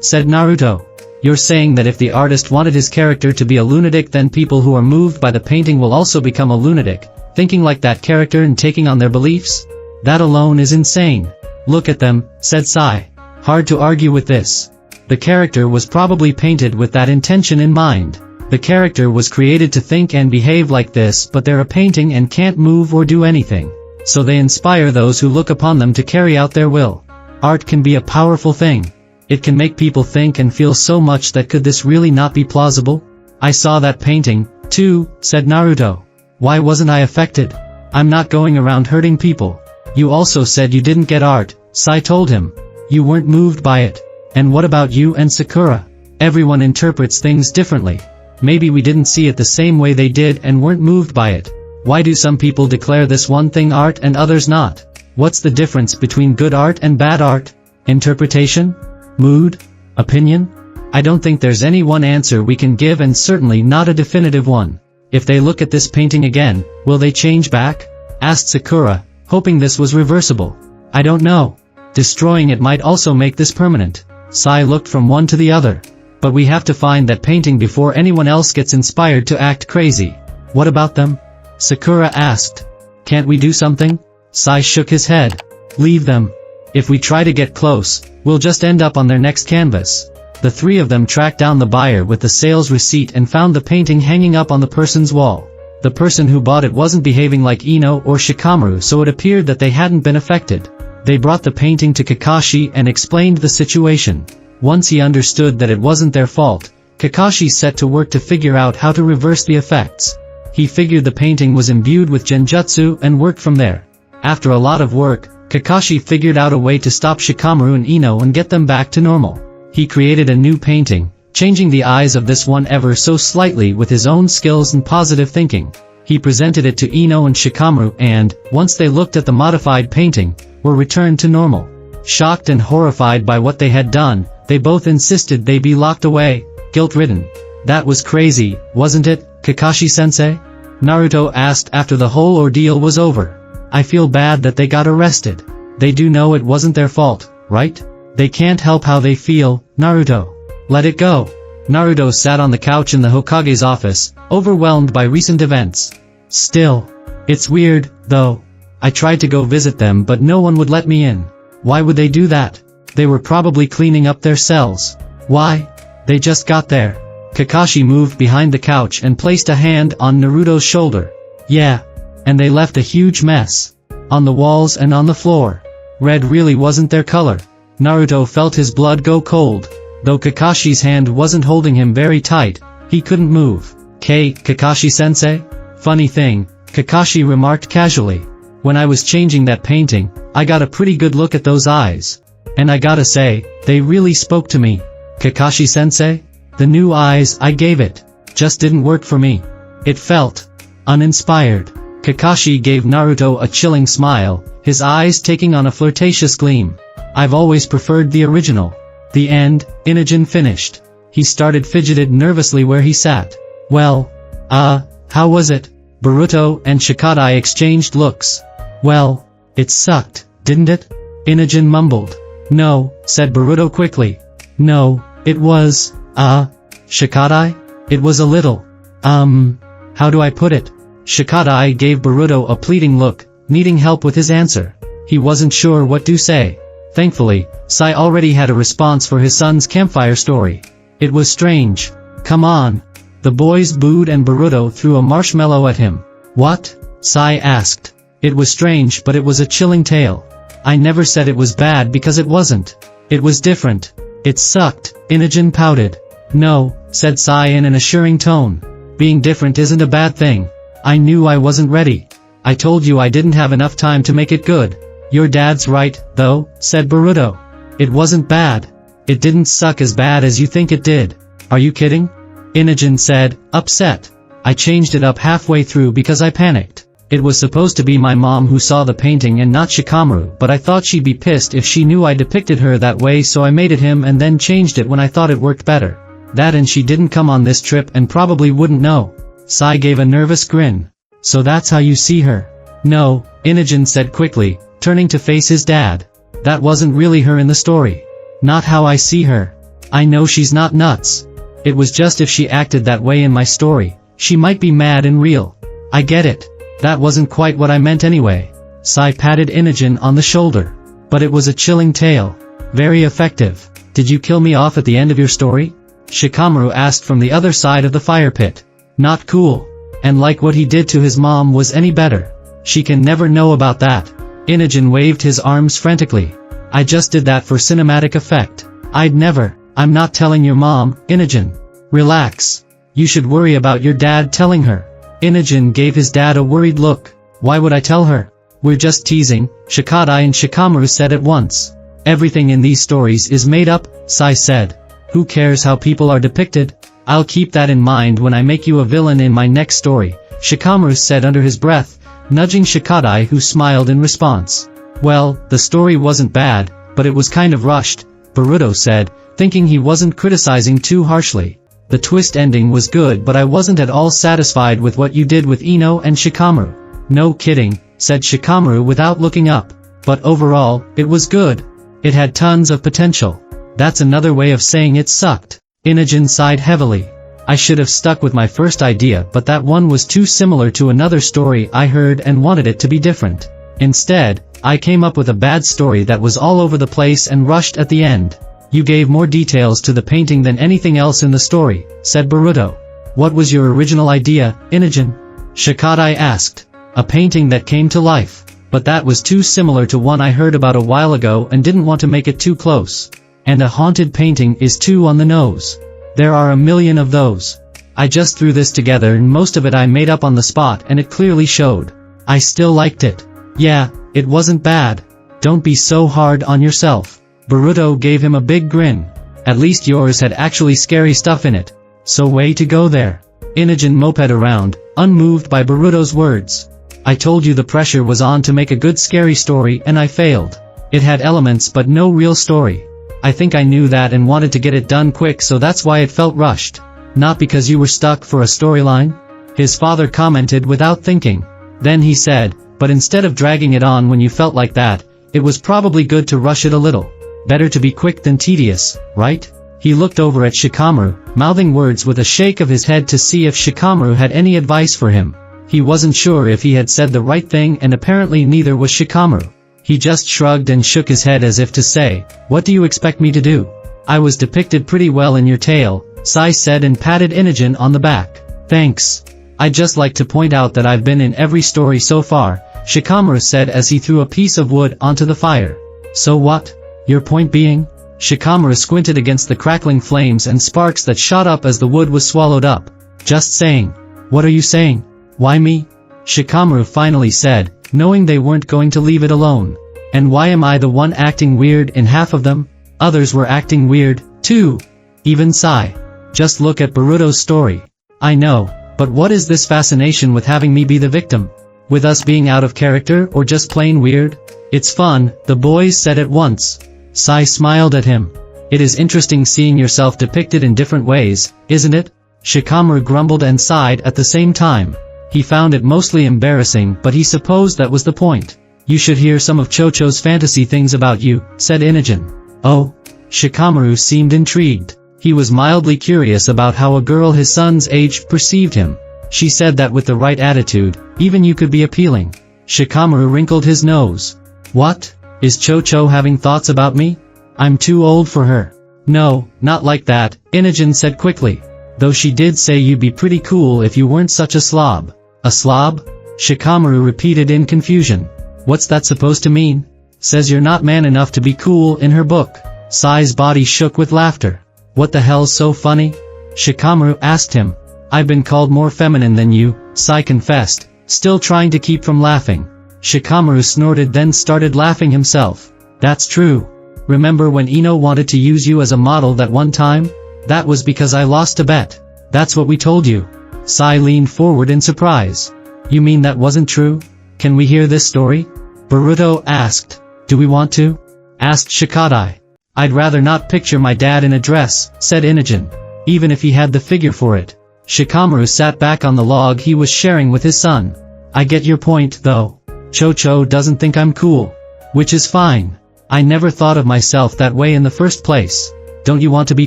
said Naruto. You're saying that if the artist wanted his character to be a lunatic, then people who are moved by the painting will also become a lunatic, thinking like that character and taking on their beliefs? That alone is insane. Look at them, said Sai. Hard to argue with this. The character was probably painted with that intention in mind. The character was created to think and behave like this, but they're a painting and can't move or do anything. So they inspire those who look upon them to carry out their will. Art can be a powerful thing. It can make people think and feel so much that could this really not be plausible? I saw that painting, too, said Naruto. Why wasn't I affected? I'm not going around hurting people. You also said you didn't get art, Sai told him. You weren't moved by it. And what about you and Sakura? Everyone interprets things differently. Maybe we didn't see it the same way they did and weren't moved by it. Why do some people declare this one thing art and others not? What's the difference between good art and bad art? Interpretation? Mood? Opinion? I don't think there's any one answer we can give, and certainly not a definitive one. If they look at this painting again, will they change back? Asked Sakura, hoping this was reversible. I don't know. Destroying it might also make this permanent. Sai looked from one to the other. But we have to find that painting before anyone else gets inspired to act crazy. What about them? Sakura asked. Can't we do something? Sai shook his head. Leave them. If we try to get close, we'll just end up on their next canvas. The three of them tracked down the buyer with the sales receipt and found the painting hanging up on the person's wall. The person who bought it wasn't behaving like Ino or Shikamaru, so it appeared that they hadn't been affected. They brought the painting to Kakashi and explained the situation. Once he understood that it wasn't their fault, Kakashi set to work to figure out how to reverse the effects. He figured the painting was imbued with genjutsu and worked from there. After a lot of work, Kakashi figured out a way to stop Shikamaru and Ino and get them back to normal. He created a new painting, changing the eyes of this one ever so slightly with his own skills and positive thinking. He presented it to Ino and Shikamaru and, once they looked at the modified painting, were returned to normal. Shocked and horrified by what they had done, they both insisted they be locked away, guilt-ridden. That was crazy, wasn't it, Kakashi-sensei? Naruto asked after the whole ordeal was over. I feel bad that they got arrested. They do know it wasn't their fault, right? They can't help how they feel, Naruto. Let it go. Naruto sat on the couch in the Hokage's office, overwhelmed by recent events. Still. It's weird, though. I tried to go visit them but no one would let me in. Why would they do that? They were probably cleaning up their cells. Why? They just got there. Kakashi moved behind the couch and placed a hand on Naruto's shoulder. Yeah. And they left a huge mess. On the walls and on the floor. Red really wasn't their color. Naruto felt his blood go cold. Though Kakashi's hand wasn't holding him very tight, he couldn't move. Kakashi-sensei? Funny thing, Kakashi remarked casually. When I was changing that painting, I got a pretty good look at those eyes. And I gotta say, they really spoke to me. Kakashi-sensei? The new eyes I gave it just didn't work for me. It felt uninspired. Kakashi gave Naruto a chilling smile, his eyes taking on a flirtatious gleam. I've always preferred the original. The end, Inajin finished. He fidgeted nervously where he sat. Well, how was it? Boruto and Shikadai exchanged looks. Well, it sucked, didn't it? Inogen mumbled. No, said Boruto quickly. No, it was, Shikadai? It was a little, how do I put it? Shikadai gave Boruto a pleading look, needing help with his answer. He wasn't sure what to say. Thankfully, Sai already had a response for his son's campfire story. It was strange. Come on. The boys booed and Boruto threw a marshmallow at him. What? Sai asked. It was strange, but it was a chilling tale. I never said it was bad because it wasn't. It was different. It sucked, Inogen pouted. No, said Sai in an assuring tone. Being different isn't a bad thing. I knew I wasn't ready. I told you I didn't have enough time to make it good. Your dad's right, though, said Boruto. It wasn't bad. It didn't suck as bad as you think it did. Are you kidding? Inogen said, upset. I changed it up halfway through because I panicked. It was supposed to be my mom who saw the painting and not Shikamaru, but I thought she'd be pissed if she knew I depicted her that way, so I made it him and then changed it when I thought it worked better. That, and she didn't come on this trip and probably wouldn't know. Sai gave a nervous grin. So that's how you see her? No, Inogen said quickly, turning to face his dad. That wasn't really her in the story. Not how I see her. I know she's not nuts. It was just if she acted that way in my story, she might be mad and real. I get it. That wasn't quite what I meant anyway. Sai patted Inogen on the shoulder. But it was a chilling tale. Very effective. Did you kill me off at the end of your story? Shikamaru asked from the other side of the fire pit. Not cool. And like what he did to his mom was any better. She can never know about that. Inogen waved his arms frantically. I just did that for cinematic effect. I'd never. I'm not telling your mom, Inogen. Relax. You should worry about your dad telling her. Inogen gave his dad a worried look. Why would I tell her? We're just teasing, Shikadai and Shikamaru said at once. Everything in these stories is made up, Sai said. Who cares how people are depicted? I'll keep that in mind when I make you a villain in my next story, Shikamaru said under his breath, nudging Shikadai, who smiled in response. Well, the story wasn't bad, but it was kind of rushed, Boruto said, thinking he wasn't criticizing too harshly. The twist ending was good, but I wasn't at all satisfied with what you did with Ino and Shikamaru. No kidding, said Shikamaru without looking up. But overall, it was good. It had tons of potential. That's another way of saying it sucked. Inogen sighed heavily. I should have stuck with my first idea, but that one was too similar to another story I heard and wanted it to be different. Instead, I came up with a bad story that was all over the place and rushed at the end. You gave more details to the painting than anything else in the story, said Boruto. What was your original idea, Inogen? Shikadai asked. A painting that came to life. But that was too similar to one I heard about a while ago and didn't want to make it too close. And a haunted painting is too on the nose. There are a million of those. I just threw this together and most of it I made up on the spot and it clearly showed. I still liked it. Yeah, it wasn't bad. Don't be so hard on yourself. Boruto gave him a big grin. At least yours had actually scary stuff in it. So way to go there. Inogen moped around, unmoved by Boruto's words. I told you the pressure was on to make a good scary story and I failed. It had elements but no real story. I think I knew that and wanted to get it done quick, so that's why it felt rushed. Not because you were stuck for a storyline? His father commented without thinking. Then he said, but instead of dragging it on when you felt like that, it was probably good to rush it a little. Better to be quick than tedious, right? He looked over at Shikamaru, mouthing words with a shake of his head to see if Shikamaru had any advice for him. He wasn't sure if he had said the right thing, and apparently neither was Shikamaru. He just shrugged and shook his head as if to say, what do you expect me to do? I was depicted pretty well in your tale, Sai said and patted Inogen on the back. Thanks. I'd just like to point out that I've been in every story so far, Shikamaru said as he threw a piece of wood onto the fire. So what? Your point being? Shikamaru squinted against the crackling flames and sparks that shot up as the wood was swallowed up. Just saying. What are you saying? Why me? Shikamaru finally said, knowing they weren't going to leave it alone. And why am I the one acting weird in half of them? Others were acting weird, too. Even Sai. Just look at Boruto's story. I know, but what is this fascination with having me be the victim? With us being out of character or just plain weird? It's fun, the boys said at once. Sai smiled at him. It is interesting seeing yourself depicted in different ways, isn't it? Shikamaru grumbled and sighed at the same time. He found it mostly embarrassing, but he supposed that was the point. You should hear some of Chocho's fantasy things about you, said Inogen. Oh? Shikamaru seemed intrigued. He was mildly curious about how a girl his son's age perceived him. She said that with the right attitude, even you could be appealing. Shikamaru wrinkled his nose. What? Is Chocho having thoughts about me? I'm too old for her. No, not like that, Inogen said quickly. Though she did say you'd be pretty cool if you weren't such a slob. A slob? Shikamaru repeated in confusion. What's that supposed to mean? Says you're not man enough to be cool in her book. Sai's body shook with laughter. What the hell's so funny? Shikamaru asked him. I've been called more feminine than you, Sai confessed, still trying to keep from laughing. Shikamaru snorted then started laughing himself. That's true. Remember when Ino wanted to use you as a model that one time? That was because I lost a bet. That's what we told you. Sai leaned forward in surprise. You mean that wasn't true? Can we hear this story? Boruto asked. Do we want to? Asked Shikadai. I'd rather not picture my dad in a dress, said Inogen. Even if he had the figure for it. Shikamaru sat back on the log he was sharing with his son. I get your point, though. Chocho doesn't think I'm cool. Which is fine. I never thought of myself that way in the first place. Don't you want to be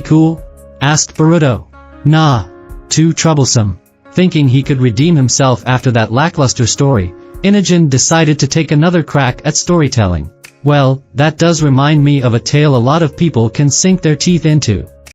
cool? Asked Boruto. Nah. Too troublesome. Thinking he could redeem himself after that lackluster story, Inogen decided to take another crack at storytelling. Well, that does remind me of a tale a lot of people can sink their teeth into.